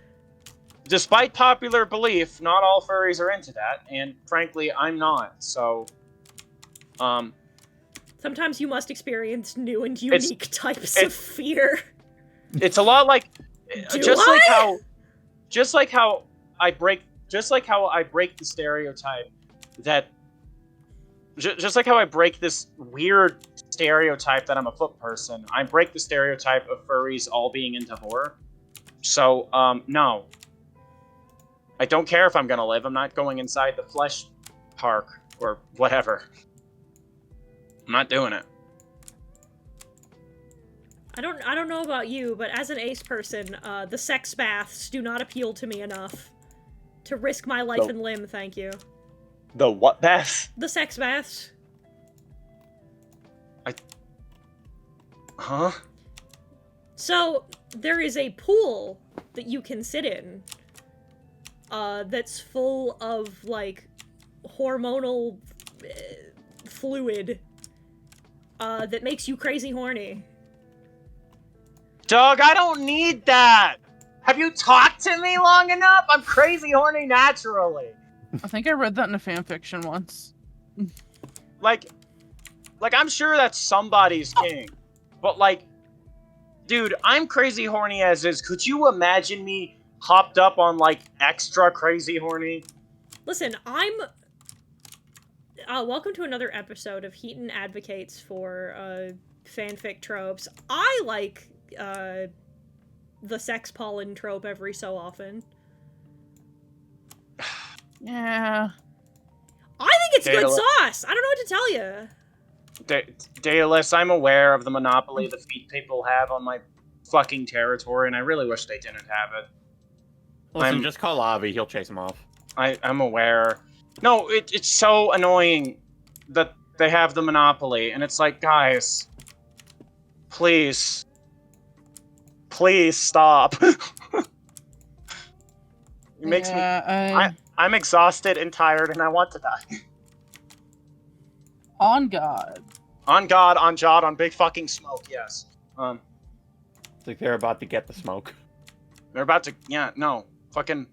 Speaker 5: despite popular belief, not all furries are into that, and frankly, I'm not, so...
Speaker 1: Sometimes you must experience new and unique types of fear.
Speaker 5: It's a lot like... Just like how I break the stereotype that... Just like how I break this weird stereotype that I'm a foot person, I break the stereotype of furries all being into horror. So, no. I don't care if I'm gonna live. I'm not going inside the flesh park or whatever. I'm not doing it.
Speaker 1: I don't know about you, but as an ace person, the sex baths do not appeal to me enough to risk my life and limb, thank you.
Speaker 5: The what baths?
Speaker 1: The sex baths.
Speaker 5: Huh?
Speaker 1: So, there is a pool that you can sit in, that's full of, like, hormonal fluid, that makes you crazy horny.
Speaker 5: Dog, I don't need that! Have you talked to me long enough? I'm crazy horny naturally!
Speaker 6: I think I read that in a fanfiction once.
Speaker 5: Like, I'm sure that's somebody's king. But, like, dude, I'm crazy horny as is. Could you imagine me hopped up on, like, extra crazy horny?
Speaker 1: Listen, welcome to another episode of Heaton Advocates for, fanfic tropes. I like, the sex pollen trope every so often.
Speaker 6: Yeah.
Speaker 1: I think it's good sauce! I don't know what to tell you.
Speaker 5: Daedalus, I'm aware of the monopoly the feet people have on my fucking territory, and I really wish they didn't have it.
Speaker 7: Listen, just call Avi, he'll chase him off.
Speaker 5: I'm aware. No, it's so annoying that they have the monopoly, and it's like, guys, please stop. It makes me... I'm exhausted and tired, and I want to die.
Speaker 6: On God.
Speaker 5: On God, on Jod, on big fucking smoke, yes.
Speaker 7: It's like they're about to get the smoke.
Speaker 5: They're about to... Yeah, no. Fucking...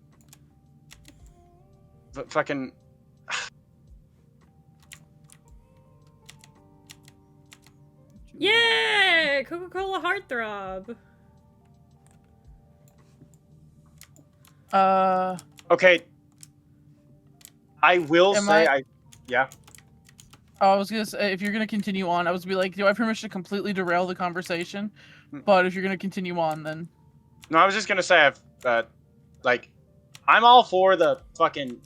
Speaker 5: Fucking...
Speaker 1: Yeah! Coca-Cola Heartthrob!
Speaker 5: Okay. I will say yeah.
Speaker 6: Oh, I was gonna say, if you're gonna continue on, I was gonna be like, do I have permission to completely derail the conversation? But if you're gonna continue on, then...
Speaker 5: No, I was just gonna say, like, I'm all for the fucking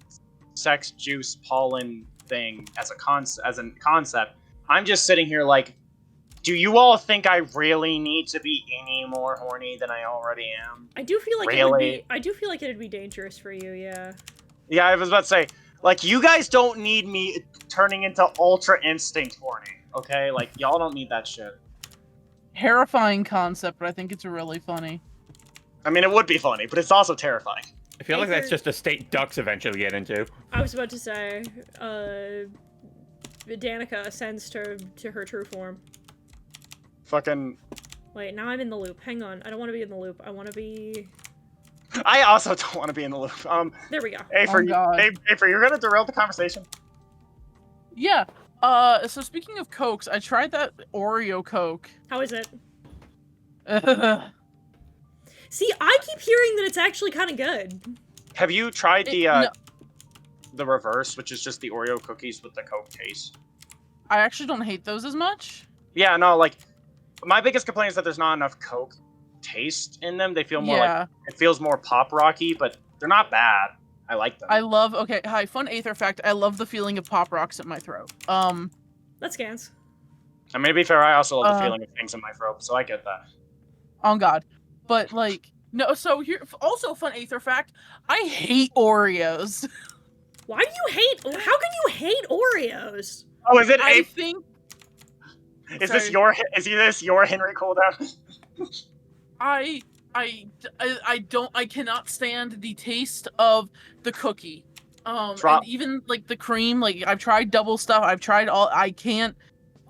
Speaker 5: sex juice pollen thing as a concept. I'm just sitting here like, do you all think I really need to be any more horny than I already am?
Speaker 1: I do feel like it'd be dangerous for you, yeah.
Speaker 5: Yeah, I was about to say, like, you guys don't need me turning into Ultra Instinct horny, okay? Like, y'all don't need that shit.
Speaker 6: Terrifying concept, but I think it's really funny.
Speaker 5: I mean, it would be funny, but it's also terrifying.
Speaker 7: I feel like that's just a state ducks eventually get into.
Speaker 1: I was about to say, Danica ascends to her true form.
Speaker 5: Fucking...
Speaker 1: Wait, now I'm in the loop. Hang on. I don't want to be in the loop. I want to be...
Speaker 5: I also don't want to be in the loop.
Speaker 1: There we go.
Speaker 5: Afer, you're gonna derail the conversation?
Speaker 6: Yeah. So speaking of Cokes, I tried that Oreo Coke.
Speaker 1: How is it? See, I keep hearing that it's actually kind of good.
Speaker 5: Have you tried
Speaker 6: No,
Speaker 5: the reverse, which is just the Oreo cookies with the Coke taste?
Speaker 6: I actually don't hate those as much.
Speaker 5: Yeah, no, like my biggest complaint is that there's not enough Coke taste in them. They feel more like it feels more pop rocky, but they're not bad. I like them.
Speaker 6: I love. Okay, hi, fun Aether fact. I love the feeling of pop rocks in my throat.
Speaker 1: That scans.
Speaker 5: And maybe fair, I also love the feeling of things in my throat, so I get that.
Speaker 6: On God, but like no. So here, also fun Aether fact. I hate Oreos.
Speaker 1: Why do you hate? How can you hate Oreos?
Speaker 5: Oh, is it?
Speaker 6: I think.
Speaker 5: Is this your Henry cooldown?
Speaker 6: I cannot stand the taste of the cookie. And even like the cream, like I've tried double stuff, I've tried all, I can't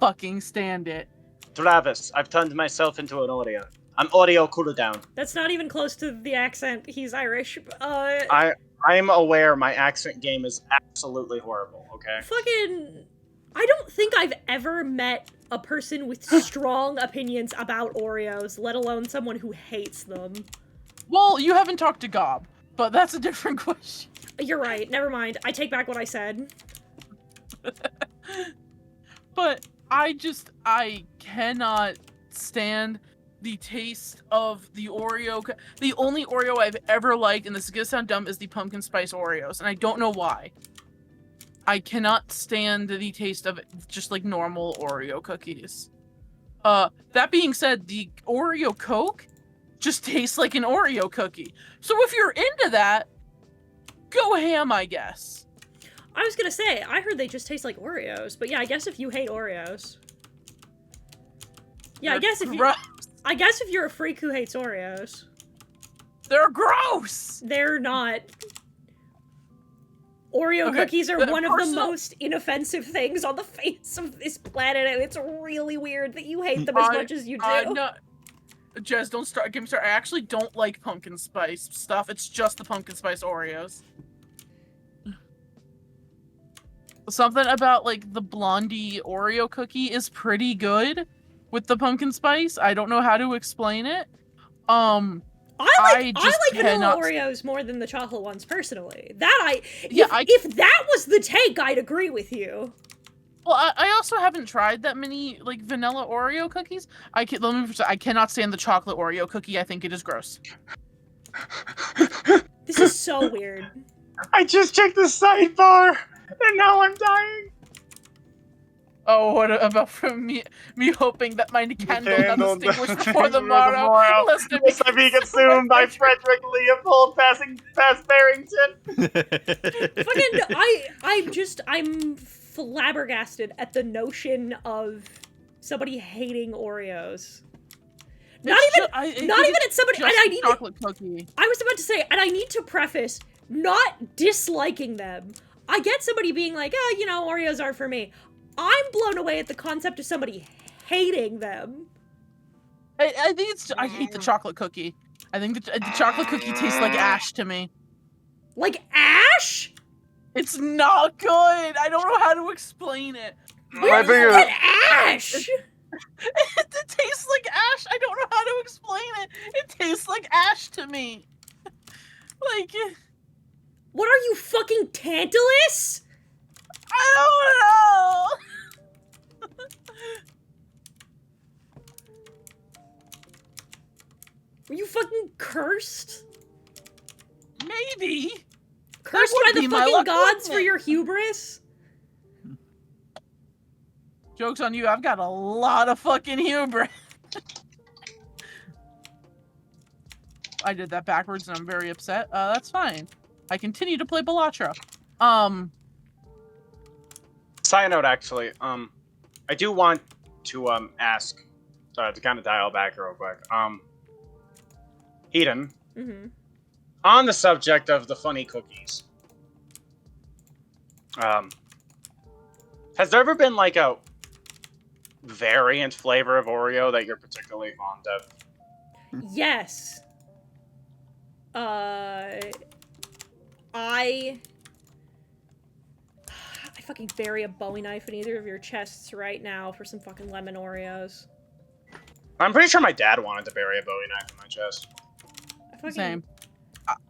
Speaker 6: fucking stand it.
Speaker 5: Travis, I've turned myself into an Oreo. I'm Oreo cooldown.
Speaker 1: That's not even close to the accent. He's Irish.
Speaker 5: I'm aware my accent game is absolutely horrible, okay?
Speaker 1: Fucking, I don't think I've ever met a person with strong opinions about Oreos, let alone someone who hates them.
Speaker 6: Well, you haven't talked to Gob, but that's a different question.
Speaker 1: You're right, never mind. I take back what I said.
Speaker 6: But I cannot stand the taste of the Oreo. The only Oreo I've ever liked, and this is gonna sound dumb, is the pumpkin spice Oreos, and I don't know why. I cannot stand the taste of just like normal Oreo cookies. That being said, the Oreo Coke just tastes like an Oreo cookie. So if you're into that, go ham, I guess.
Speaker 1: I was gonna say, I heard they just taste like Oreos, but yeah, I guess if you hate Oreos. Yeah, I guess if you're a freak who hates Oreos.
Speaker 6: They're gross!
Speaker 1: They're not. Oreo cookies are one of the most inoffensive things on the face of this planet, and it's really weird that you hate them as much as you do.
Speaker 6: No, Jez, don't start. Get me started. I actually don't like pumpkin spice stuff. It's just the pumpkin spice Oreos. Something about like the blondie Oreo cookie is pretty good with the pumpkin spice. I don't know how to explain it. I like
Speaker 1: vanilla Oreos more than the chocolate ones, personally. If that was the take, I'd agree with you.
Speaker 6: Well, I also haven't tried that many like vanilla Oreo cookies. I cannot stand the chocolate Oreo cookie. I think it is gross.
Speaker 1: This is so weird.
Speaker 5: I just checked the sidebar, and now I'm dying.
Speaker 6: Oh, what about from me hoping that my candle not extinguished before the morrow, lest I be
Speaker 5: consumed by Frederick Leopold passing past Barrington.
Speaker 1: Fucking, I'm flabbergasted at the notion of somebody hating Oreos. Not even at somebody. And I need
Speaker 6: chocolate cookie.
Speaker 1: I was about to say, and I need to preface, not disliking them. I get somebody being like, oh, you know, Oreos aren't for me. I'm blown away at the concept of somebody hating them.
Speaker 6: I think it's. I hate the chocolate cookie. I think the chocolate cookie tastes like ash to me.
Speaker 1: Like ash?
Speaker 6: It's not good. I don't know how to explain it.
Speaker 1: Where do you get ash?
Speaker 6: It tastes like ash. I don't know how to explain it. It tastes like ash to me. Like.
Speaker 1: What are you, fucking Tantalus?
Speaker 6: I don't know.
Speaker 1: Were you fucking cursed?
Speaker 6: Maybe.
Speaker 1: Cursed by the fucking gods for your hubris?
Speaker 6: Joke's on you, I've got a lot of fucking hubris. I did that backwards and I'm very upset. That's fine. I continue to play Bellatra.
Speaker 5: Side note, actually, I do want to ask, to kind of dial back real quick. Eden, on the subject of the funny cookies, has there ever been like a variant flavor of Oreo that you're particularly fond of?
Speaker 1: Yes. I fucking bury a Bowie knife in either of your chests right now for some fucking lemon Oreos.
Speaker 5: I'm pretty sure my dad wanted to bury a Bowie knife in my chest.
Speaker 1: fucking,
Speaker 6: Same.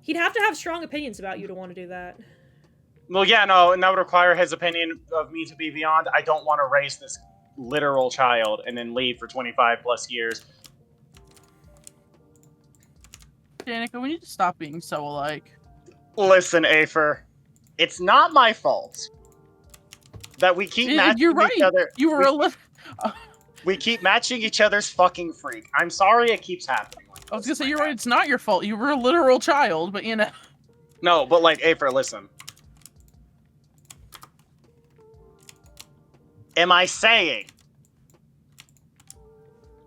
Speaker 1: He'd have to have strong opinions about you to want to do that.
Speaker 5: Well, yeah, no, and that would require his opinion of me to be beyond. I don't want to raise this literal child and then leave for 25 plus years.
Speaker 6: Danica, we need to stop being so alike.
Speaker 5: Listen, Afer, it's not my fault that we keep matching
Speaker 6: You're right.
Speaker 5: each other.
Speaker 6: You were a little.
Speaker 5: We keep matching each other's fucking freak. I'm sorry it keeps happening. Like
Speaker 6: I was
Speaker 5: this
Speaker 6: gonna say
Speaker 5: right
Speaker 6: you're
Speaker 5: now.
Speaker 6: right. It's not your fault. You were a literal child, but you know.
Speaker 5: No, but like, Afer, listen. Am I saying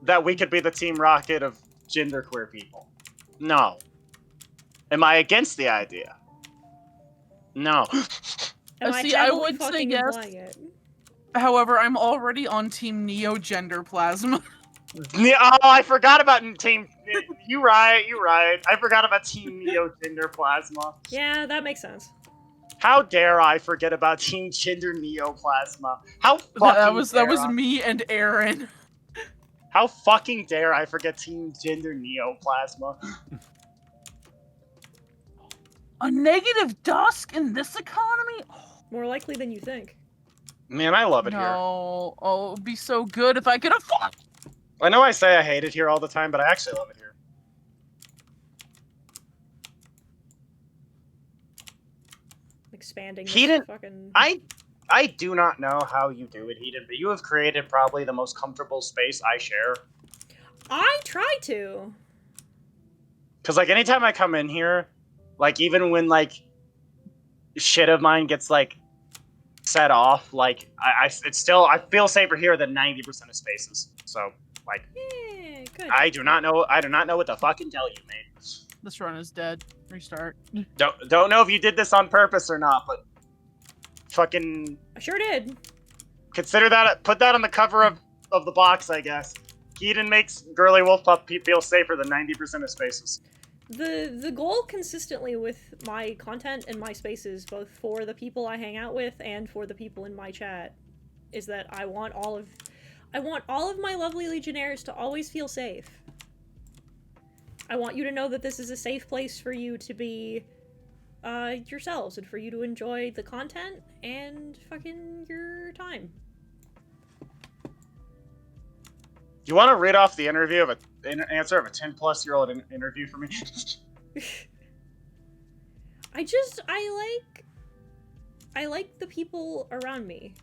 Speaker 5: that we could be the Team Rocket of genderqueer people? No. Am I against the idea? No.
Speaker 1: Am I
Speaker 6: See, I
Speaker 1: heavily
Speaker 6: would say
Speaker 1: fucking
Speaker 6: yes.
Speaker 1: implying it?
Speaker 6: However, I'm already on Team Neo Gender Plasma.
Speaker 5: Oh, I forgot about Team. You right. I forgot about Team Neo Gender Plasma.
Speaker 1: Yeah, that makes sense.
Speaker 5: How dare I forget about Team Gender Neoplasma? How fucking
Speaker 6: that was
Speaker 5: dare I?
Speaker 6: me and Aaron.
Speaker 5: How fucking dare I forget Team Gender Neoplasma?
Speaker 6: A negative dusk in this economy?
Speaker 1: More likely than you think.
Speaker 5: Man, I love it here.
Speaker 6: No. Oh, it'd be so good if I could afford.
Speaker 5: I know I say I hate it here all the time, but I actually love it here.
Speaker 1: Expanding.
Speaker 5: Hedon,
Speaker 1: fucking...
Speaker 5: I do not know how you do it, Hedon, but you have created probably the most comfortable space I share.
Speaker 1: I try to.
Speaker 5: Cause like anytime I come in here, like even when like shit of mine gets like set off, like it's still I feel safer here than 90% of spaces. So like
Speaker 1: Yeah, good.
Speaker 5: I do not know what to fucking tell you, mate.
Speaker 6: This run is dead. Restart.
Speaker 5: Don't know if you did this on purpose or not, but fucking
Speaker 1: I sure did.
Speaker 5: consider that, put that on the cover of the box, I guess. Hedon makes Girly Wolf Pup feel safer than 90% of spaces.
Speaker 1: The goal consistently with my content and my spaces, both for the people I hang out with and for the people in my chat, is that I want all of my lovely Legionnaires to always feel safe. I want you to know that this is a safe place for you to be yourselves and for you to enjoy the content and fucking your time.
Speaker 5: Do you want to read off the interview of answer of a 10-plus-year-old interview for me?
Speaker 1: I like the people around me.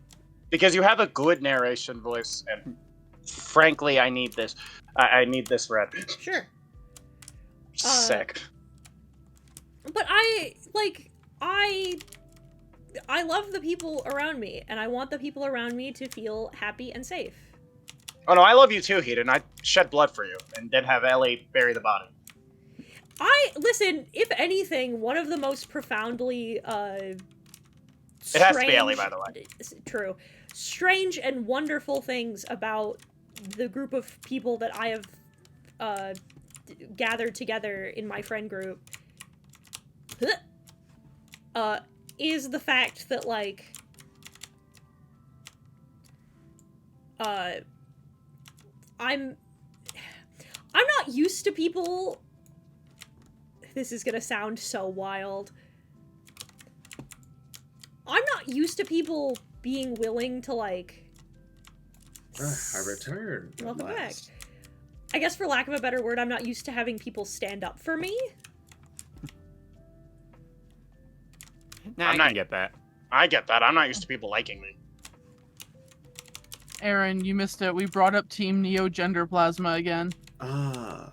Speaker 5: Because you have a good narration voice, and frankly, I need this. I need this read.
Speaker 1: Sure.
Speaker 5: Sick.
Speaker 1: But I love the people around me, and I want the people around me to feel happy and safe.
Speaker 5: Oh no, I love you too, Hedon. I shed blood for you, and then have Ellie bury the body.
Speaker 1: Listen, if anything, one of the most profoundly,
Speaker 5: It has to be Ellie, by the way.
Speaker 1: True. Strange and wonderful things about the group of people that I have, gathered together in my friend group, is the fact that, like, I'm not used to people. This is gonna sound so wild. I'm not used to people being willing to, like...
Speaker 4: I returned.
Speaker 1: Welcome back. I guess for lack of a better word, I'm not used to having people stand up for me.
Speaker 7: Nah, I can get that.
Speaker 5: I get that. I'm not used to people liking me.
Speaker 6: Aaron, you missed it. We brought up Team Neo Gender Plasma again.
Speaker 4: Ah.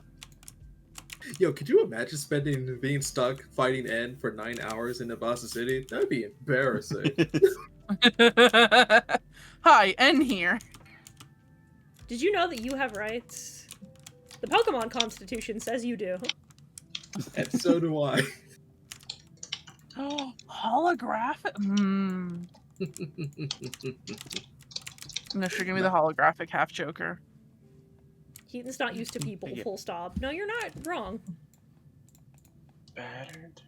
Speaker 4: Yo, could you imagine being stuck fighting N for 9 hours in Nabasa City? That'd be embarrassing.
Speaker 6: Hi, N here.
Speaker 1: Did you know that you have rights? The Pokemon Constitution says you do.
Speaker 4: And so do I.
Speaker 6: Oh, holographic? No, sure, give me the holographic half joker.
Speaker 1: Heaton's not used to people, full stop. No, you're not wrong.
Speaker 5: Battered.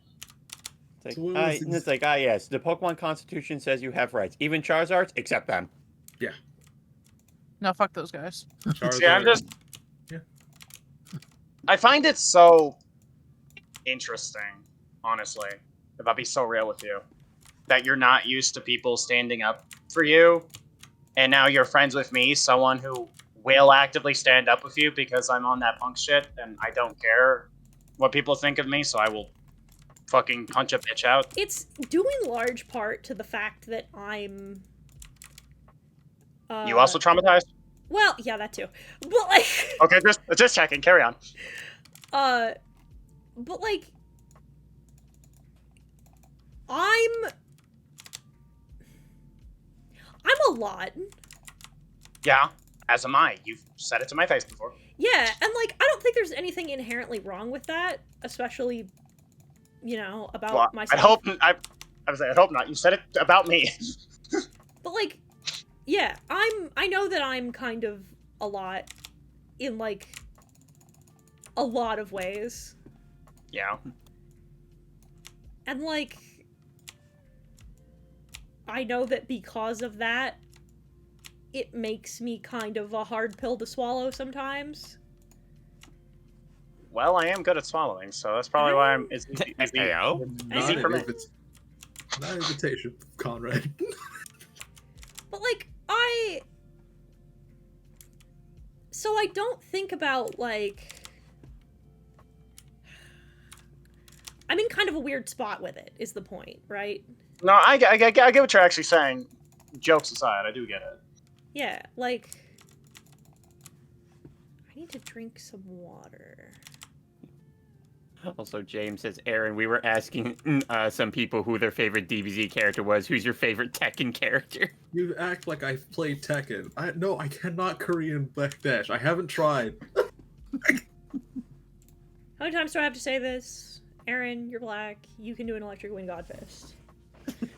Speaker 7: It's
Speaker 4: So
Speaker 7: like,
Speaker 4: what was
Speaker 7: it's like, yes, the Pokemon Constitution says you have rights. Even Charizards, except them.
Speaker 4: Yeah.
Speaker 6: No, fuck those guys.
Speaker 5: See, I'm just...
Speaker 4: Yeah.
Speaker 5: I find it so interesting, honestly, if I'll be so real with you. That you're not used to people standing up for you, and now you're friends with me, someone who will actively stand up with you because I'm on that punk shit, and I don't care what people think of me, so I will fucking punch a bitch out.
Speaker 1: It's due in large part to the fact that I'm...
Speaker 5: You also traumatized?
Speaker 1: Well, yeah, that too. But, like...
Speaker 5: Okay, just checking, carry on.
Speaker 1: But, like... I'm a lot.
Speaker 5: Yeah, as am I. You've said it to my face before.
Speaker 1: Yeah, and, like, I don't think there's anything inherently wrong with that, especially, you know, about myself.
Speaker 5: I'd hope not. You said it about me.
Speaker 1: But, like, yeah, I know that I'm kind of a lot in, like, a lot of ways.
Speaker 5: Yeah.
Speaker 1: And, like, I know that because of that, it makes me kind of a hard pill to swallow sometimes.
Speaker 5: Well, I am good at swallowing, so that's probably why I'm... It's easy for me.
Speaker 4: Not an invitation, Conrad.
Speaker 1: But, like, so I don't think about, like... I'm in kind of a weird spot with it, is the point, right?
Speaker 5: No, I get what you're actually saying. Jokes aside, I do get it.
Speaker 1: Yeah, like... I need to drink some water.
Speaker 7: Also, James says, Aaron, we were asking some people who their favorite DBZ character was. Who's your favorite Tekken character?
Speaker 4: You act like I've played Tekken. No, I cannot Korean Backdash. I haven't tried.
Speaker 1: How many times do I have to say this? Aaron, you're black. You can do an electric wind god fist.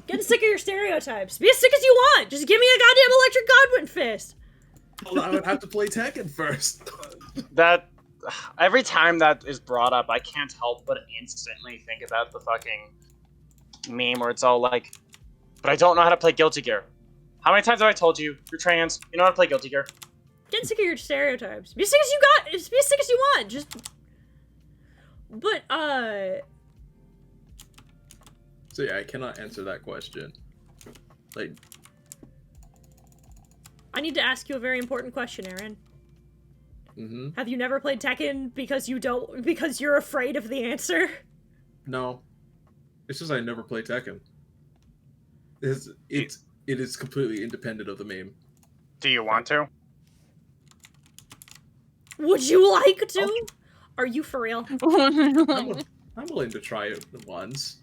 Speaker 1: Getting sick of your stereotypes. Be as sick as you want. Just give me a goddamn electric godwind fist.
Speaker 4: Well, I would have to play Tekken first.
Speaker 5: That... Every time that is brought up, I can't help but instantly think about the fucking meme where it's all like, but I don't know how to play Guilty Gear. How many times have I told you, you're trans, you know how to play Guilty Gear?
Speaker 1: Getting sick of your stereotypes. Be as sick as you got. Just be as sick as you want. Just... But,
Speaker 4: So yeah, I cannot answer that question. Like...
Speaker 1: I need to ask you a very important question, Aaron.
Speaker 4: Mm-hmm.
Speaker 1: Have you never played Tekken because you're afraid of the answer?
Speaker 4: No. It's just I never play Tekken. It is completely independent of the meme.
Speaker 5: Do you want to?
Speaker 1: Would you like to?
Speaker 4: Okay.
Speaker 1: Are you for real?
Speaker 4: I'm willing to try it once.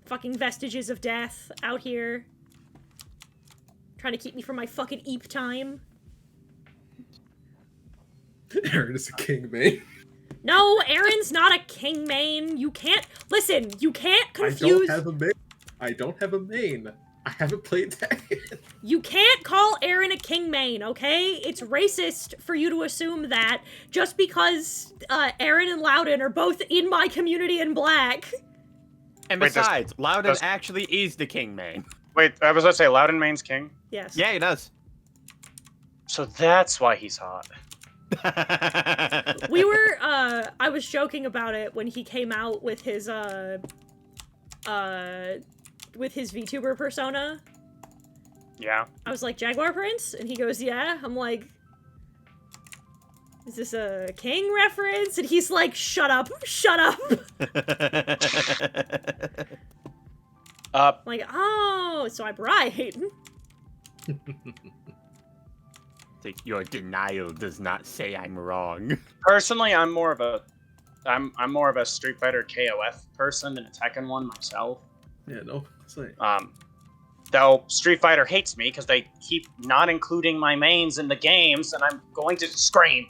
Speaker 1: Fucking vestiges of death out here. Trying to keep me from my fucking eep time.
Speaker 4: Aaron is a king, mate.
Speaker 1: No, Aaron's not a king main. You can't... Listen, you can't confuse...
Speaker 4: I don't have a main. I haven't played Tekken.
Speaker 1: You can't call Aaron a king main, okay? It's racist for you to assume that just because Aaron and Loudon are both in my community and black.
Speaker 7: And besides, Loudon actually is the king main.
Speaker 5: Wait, I was going to say Loudon main's king?
Speaker 1: Yes.
Speaker 7: Yeah, he does.
Speaker 5: So that's why he's hot.
Speaker 1: We were, I was joking about it when he came out with his VTuber persona.
Speaker 5: Yeah.
Speaker 1: I was like, Jaguar Prince? And he goes, yeah. I'm like, is this a king reference? And he's like, shut up, shut up. Like, oh, so I'm right.
Speaker 7: Your denial does not say I'm wrong.
Speaker 5: Personally, I'm more of a Street Fighter KOF person than a Tekken one myself.
Speaker 4: Yeah, no. It's like...
Speaker 5: Though Street Fighter hates me because they keep not including my mains in the games, and I'm going to scream.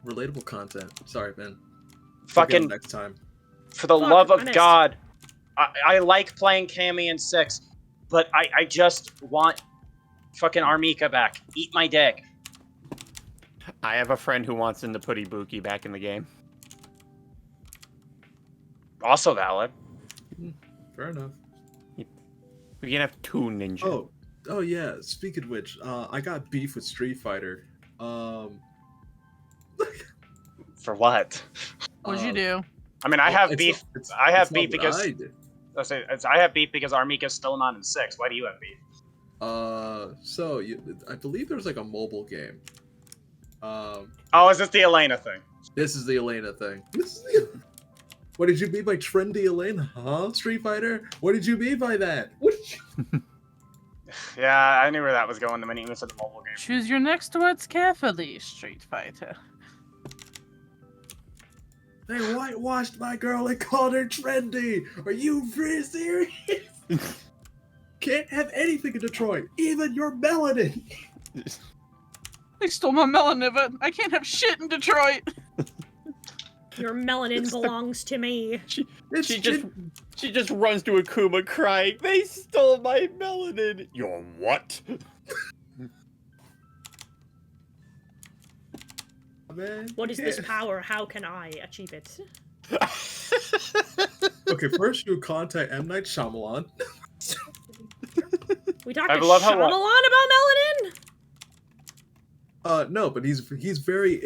Speaker 4: Relatable content. Sorry, Ben.
Speaker 5: Fucking
Speaker 4: next time.
Speaker 5: For the love of God, I like playing Cammy and 6, but I just want fucking Armika back. Eat my dick.
Speaker 7: I have a friend who wants him to put Ibuki back in the game.
Speaker 5: Also valid.
Speaker 4: Fair enough.
Speaker 7: We can have 2 ninja.
Speaker 4: Oh yeah. Speaking of which, I got beef with Street Fighter.
Speaker 5: For what?
Speaker 6: What'd you do?
Speaker 5: I mean, I have
Speaker 4: It's
Speaker 5: beef.
Speaker 4: not-
Speaker 5: I have
Speaker 4: it's not
Speaker 5: beef
Speaker 4: what
Speaker 5: because
Speaker 4: I did.
Speaker 5: I have beef because Armika's still not in 6. Why do you have beef?
Speaker 4: I believe there's like a mobile game.
Speaker 5: Oh, is this the Elena thing?
Speaker 4: This is the Elena thing. What did you mean by trendy Elena? Huh? Street Fighter? What did you mean by that? What did you...
Speaker 5: Yeah, I knew where that was going the minute you said the mobile game.
Speaker 6: Choose your next words carefully, Street Fighter.
Speaker 4: They whitewashed my girl and called her trendy. Are you very serious? Can't have anything in Detroit, even your melanin.
Speaker 6: They stole my melanin, but I can't have shit in Detroit.
Speaker 1: Your melanin belongs to me.
Speaker 7: She just runs to Akuma crying, "They stole my melanin." Your what?
Speaker 4: Man,
Speaker 1: What is this power? How can I achieve it?
Speaker 4: Okay, first you contact M. Night Shyamalan.
Speaker 1: We talked
Speaker 5: I
Speaker 1: to
Speaker 5: love how-
Speaker 1: Shyamalan about melanin?
Speaker 4: No, but he's very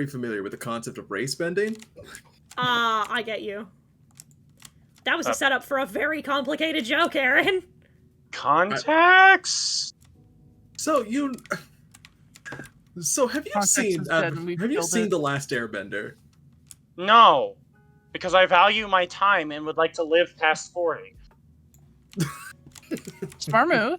Speaker 4: familiar with the concept of race bending.
Speaker 1: I get you. That was a setup for a very complicated joke, Aaron.
Speaker 5: Contacts?
Speaker 4: So have you
Speaker 6: Context
Speaker 4: seen
Speaker 6: is dead and we've killed it.
Speaker 4: The Last Airbender?
Speaker 5: No, because I value my time and would like to live past 40.
Speaker 6: Smart move.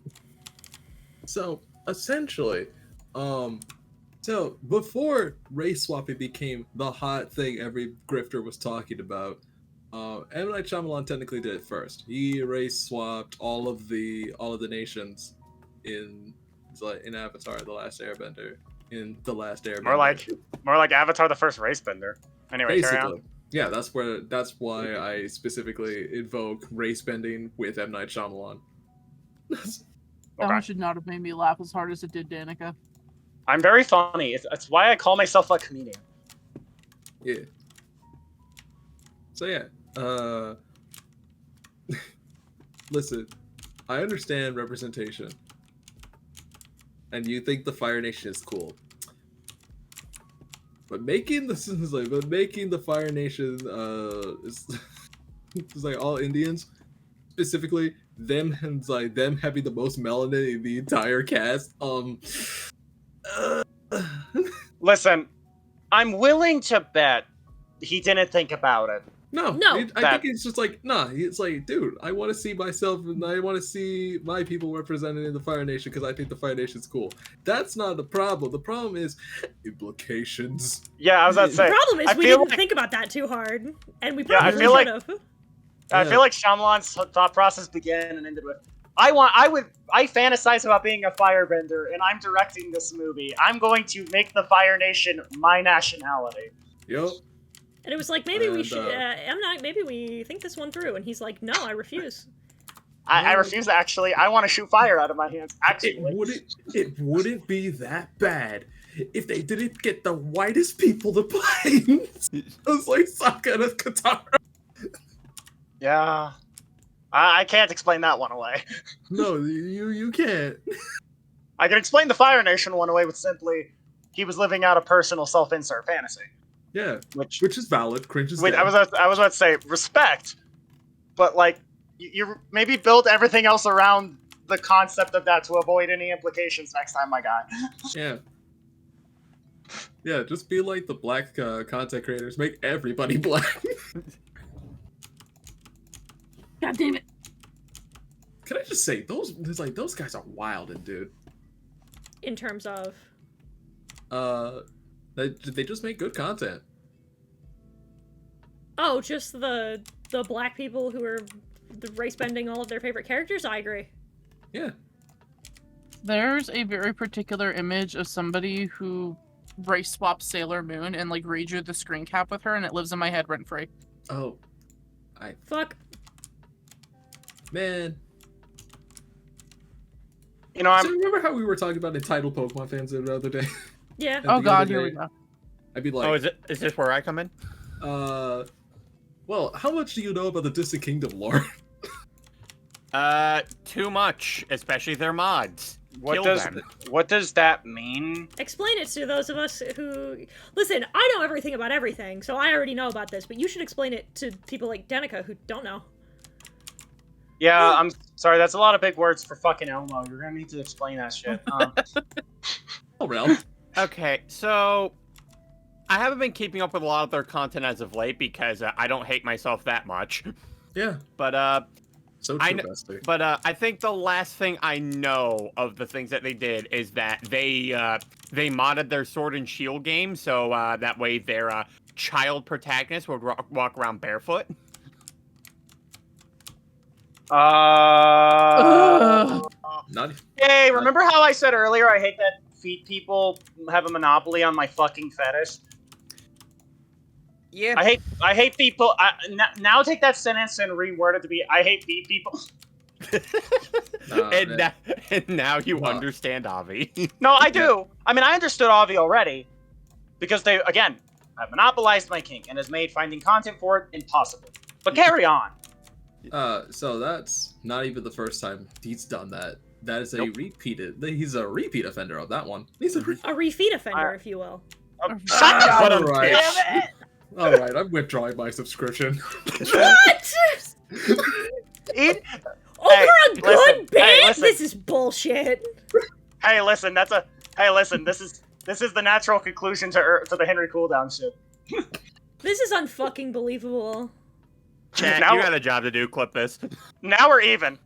Speaker 4: So essentially, so before race swapping became the hot thing every grifter was talking about, M. Night Shyamalan technically did it first. He race swapped all of the nations in Avatar: The Last Airbender. In The Last Airbender.
Speaker 5: More like Avatar: The First Race-Bender. Anyway, carry on.
Speaker 4: Basically. Yeah, that's why I specifically invoke race bending with M. Night Shyamalan.
Speaker 6: That one should not have made me laugh as hard as it did Danica.
Speaker 5: I'm very funny. It's why I call myself a comedian.
Speaker 4: Yeah. So yeah, listen, I understand representation, and you think the Fire Nation is cool, but making the Fire Nation is like all Indians, specifically them having the most melanin in the entire cast.
Speaker 5: Listen, I'm willing to bet he didn't think about it.
Speaker 1: No.
Speaker 4: I think it's just like, nah, it's like, dude, I want to see myself and I want to see my people represented in the Fire Nation because I think the Fire Nation's cool. That's not the problem. The problem is implications.
Speaker 5: Yeah, I was about to say.
Speaker 1: The problem is
Speaker 5: I
Speaker 1: we
Speaker 5: feel
Speaker 1: didn't
Speaker 5: like-
Speaker 1: think about that too hard, and we
Speaker 5: Yeah, I
Speaker 1: probably
Speaker 5: feel like-
Speaker 1: should have.
Speaker 5: I feel like Shyamalan's thought process began and ended with, I fantasize about being a firebender, and I'm directing this movie. I'm going to make the Fire Nation my nationality.
Speaker 4: Yep.
Speaker 1: And it was like, maybe we
Speaker 4: And,
Speaker 1: should, M. Night, maybe we think this one through. And he's like, no, I refuse.
Speaker 5: I refuse, actually. I want to shoot fire out of my hands, actually.
Speaker 4: It wouldn't be that bad if they didn't get the whitest people to play. It was like Sokka and Katara.
Speaker 5: Yeah. I can't explain that one away.
Speaker 4: No, you can't.
Speaker 5: I can explain the Fire Nation one away with simply, he was living out a personal self-insert fantasy.
Speaker 4: Yeah,
Speaker 5: Which
Speaker 4: is valid. Cringe is
Speaker 5: wait,
Speaker 4: dead.
Speaker 5: I was about to say respect, but like you maybe build everything else around the concept of that to avoid any implications next time, my guy.
Speaker 4: Yeah. Yeah, just be like the black content creators. Make everybody black.
Speaker 6: God damn it.
Speaker 4: Can I just say those guys are wild, dude.
Speaker 1: In terms of.
Speaker 4: They just make good content.
Speaker 1: Oh, just the black people who are race bending all of their favorite characters? I agree.
Speaker 4: Yeah.
Speaker 6: There's a very particular image of somebody who race swapped Sailor Moon and like redrew the screen cap with her, and it lives in my head rent free.
Speaker 4: Oh.
Speaker 1: Fuck.
Speaker 4: Man.
Speaker 5: You know,
Speaker 4: So remember how we were talking about entitled Pokemon fans the other day?
Speaker 1: Yeah.
Speaker 6: Oh
Speaker 4: the
Speaker 6: god,
Speaker 4: other
Speaker 6: here we
Speaker 4: day,
Speaker 6: go.
Speaker 4: I'd be like,
Speaker 7: Oh, is this where I come in?
Speaker 4: well, how much do you know about the Distant Kingdom lore?
Speaker 7: Too much, especially their mods.
Speaker 5: What does that mean?
Speaker 1: Explain it to those of us who... Listen, I know everything about everything, so I already know about this, but you should explain it to people like Denica who don't know.
Speaker 5: Yeah, I'm sorry, that's a lot of big words for fucking Elmo. You're gonna need to explain that shit.
Speaker 4: Oh, well.
Speaker 7: Okay, so I haven't been keeping up with a lot of their content as of late because I don't hate myself that much.
Speaker 4: Yeah.
Speaker 7: But
Speaker 4: So true, Bestie.
Speaker 7: But I think the last thing I know of the things that they did is that they modded their Sword and Shield game, so that way their child protagonist would walk around barefoot.
Speaker 4: Not
Speaker 5: Hey, remember how I said earlier I hate that feet people have a monopoly on my fucking fetish?
Speaker 7: Yeah.
Speaker 5: I hate people. Now take that sentence and reword it to be I hate feet people.
Speaker 7: And now you understand Avi.
Speaker 5: No, I do. I mean, I understood Avi already because they again have monopolized my kink and has made finding content for it impossible. But carry on.
Speaker 4: So that's not even the first time he's done that. That is a he's a repeat offender of that one. He's a
Speaker 1: refeat offender, if you will.
Speaker 5: Shut up!
Speaker 4: All right.
Speaker 5: Damn it!
Speaker 4: All right, I'm withdrawing my subscription.
Speaker 1: What? Over a good bit?
Speaker 5: Hey, listen.
Speaker 1: This is bullshit.
Speaker 5: Hey, listen. Hey, listen. This is the natural conclusion to the Henry cooldown shit.
Speaker 1: This is unfucking believable.
Speaker 7: Chat,
Speaker 5: Now-
Speaker 7: you got a job to do. Clip this.
Speaker 5: Now we're even.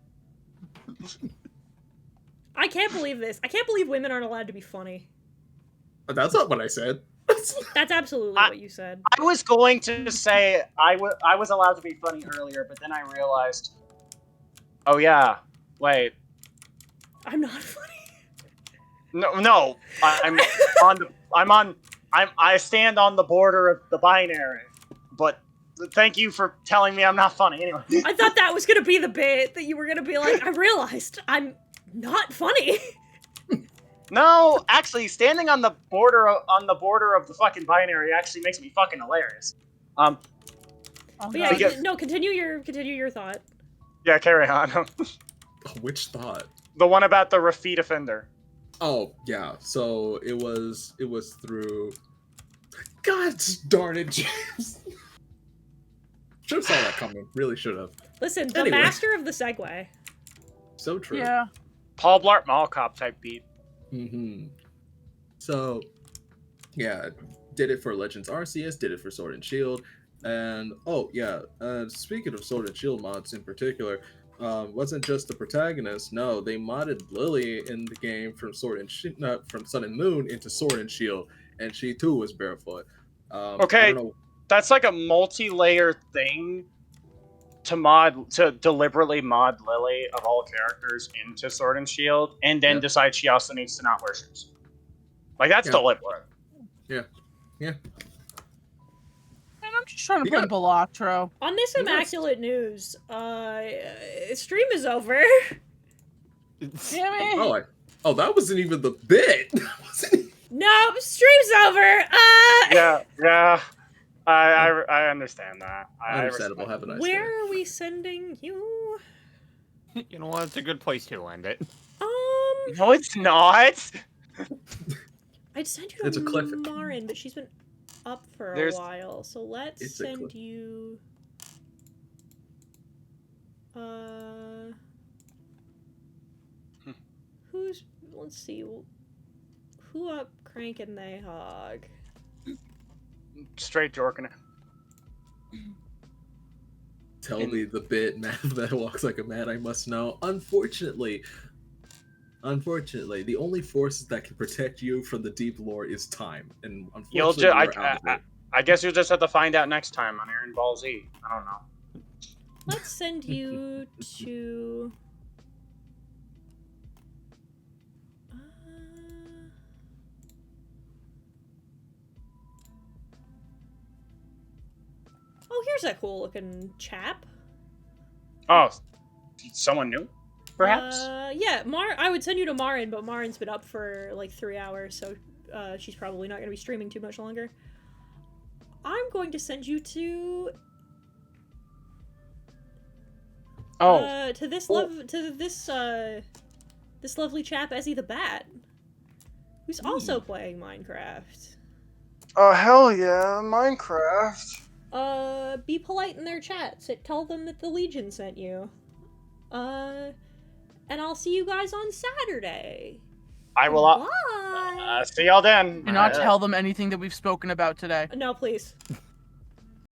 Speaker 1: I can't believe this. I can't believe women aren't allowed to be funny.
Speaker 4: That's not what I said.
Speaker 1: That's absolutely what you said.
Speaker 5: I was going to say I was allowed to be funny earlier, but then I realized, oh yeah, wait,
Speaker 1: I'm not funny.
Speaker 5: no, I stand on the border of the binary, but thank you for telling me I'm not funny anyway.
Speaker 1: I thought that was gonna be the bit that you were gonna be like, I realized I'm not funny.
Speaker 5: No, actually, standing on the border of the fucking binary actually makes me fucking hilarious.
Speaker 1: But yeah, no, continue your thought.
Speaker 5: Yeah, carry on.
Speaker 4: Which thought?
Speaker 5: The one about the refeat offender.
Speaker 4: Oh yeah, so it was through. God darn it, James! Should have saw that coming. Really should have.
Speaker 1: Listen, the
Speaker 4: Anyway.
Speaker 1: master of the segue.
Speaker 4: So true.
Speaker 6: Yeah.
Speaker 5: Paul Blart Mall Cop type beat.
Speaker 4: Mm-hmm. So, yeah, did it for Legends Arceus, did it for Sword and Shield, and oh yeah, speaking of Sword and Shield mods in particular, wasn't just the protagonist. No, they modded Lily in the game from from Sun and Moon into Sword and Shield, and she too was barefoot.
Speaker 5: Okay.
Speaker 4: I don't know.
Speaker 5: That's like a multi-layer thing to deliberately mod Lily of all characters into Sword and Shield, and then decide she also needs to not wear shoes. Like that's deliberate.
Speaker 4: Yeah.
Speaker 6: And I'm just trying to play Balatro.
Speaker 1: On this immaculate news, stream is over.
Speaker 6: Damn it.
Speaker 4: Oh, that wasn't even the bit.
Speaker 1: No, stream's over.
Speaker 5: Yeah. I understand that.
Speaker 4: Understandable. Have a nice day.
Speaker 1: Where are we sending you?
Speaker 7: You know what? It's a good place to end it.
Speaker 5: No, it's not.
Speaker 1: I'd send you
Speaker 4: It's a cliff.
Speaker 1: to Marin, but she's been up for a while. So let's send you. Who's? Let's see. Who up cranking they hog?
Speaker 5: Straight jorking it.
Speaker 4: Tell me the bit, man, that walks like a man I must know. Unfortunately, the only forces that can protect you from the deep lore is time, and unfortunately,
Speaker 5: I guess you'll just have to find out next time on Iron Ball Z. I don't know.
Speaker 1: Let's send you to. Oh, here's a cool looking chap.
Speaker 5: Oh, someone new, perhaps?
Speaker 1: Yeah, I would send you to Marin, but Marin's been up for like 3 hours, so she's probably not going to be streaming too much longer. I'm going to send you to. To this. this lovely chap Ezzy the Bat, who's also playing Minecraft.
Speaker 8: Oh, hell yeah, Minecraft.
Speaker 1: Be polite in their chat. Tell them that the Legion sent you. And I'll see you guys on Saturday.
Speaker 5: I will.
Speaker 1: Bye.
Speaker 5: See y'all then.
Speaker 6: Do not tell them anything that we've spoken about today.
Speaker 1: No, please.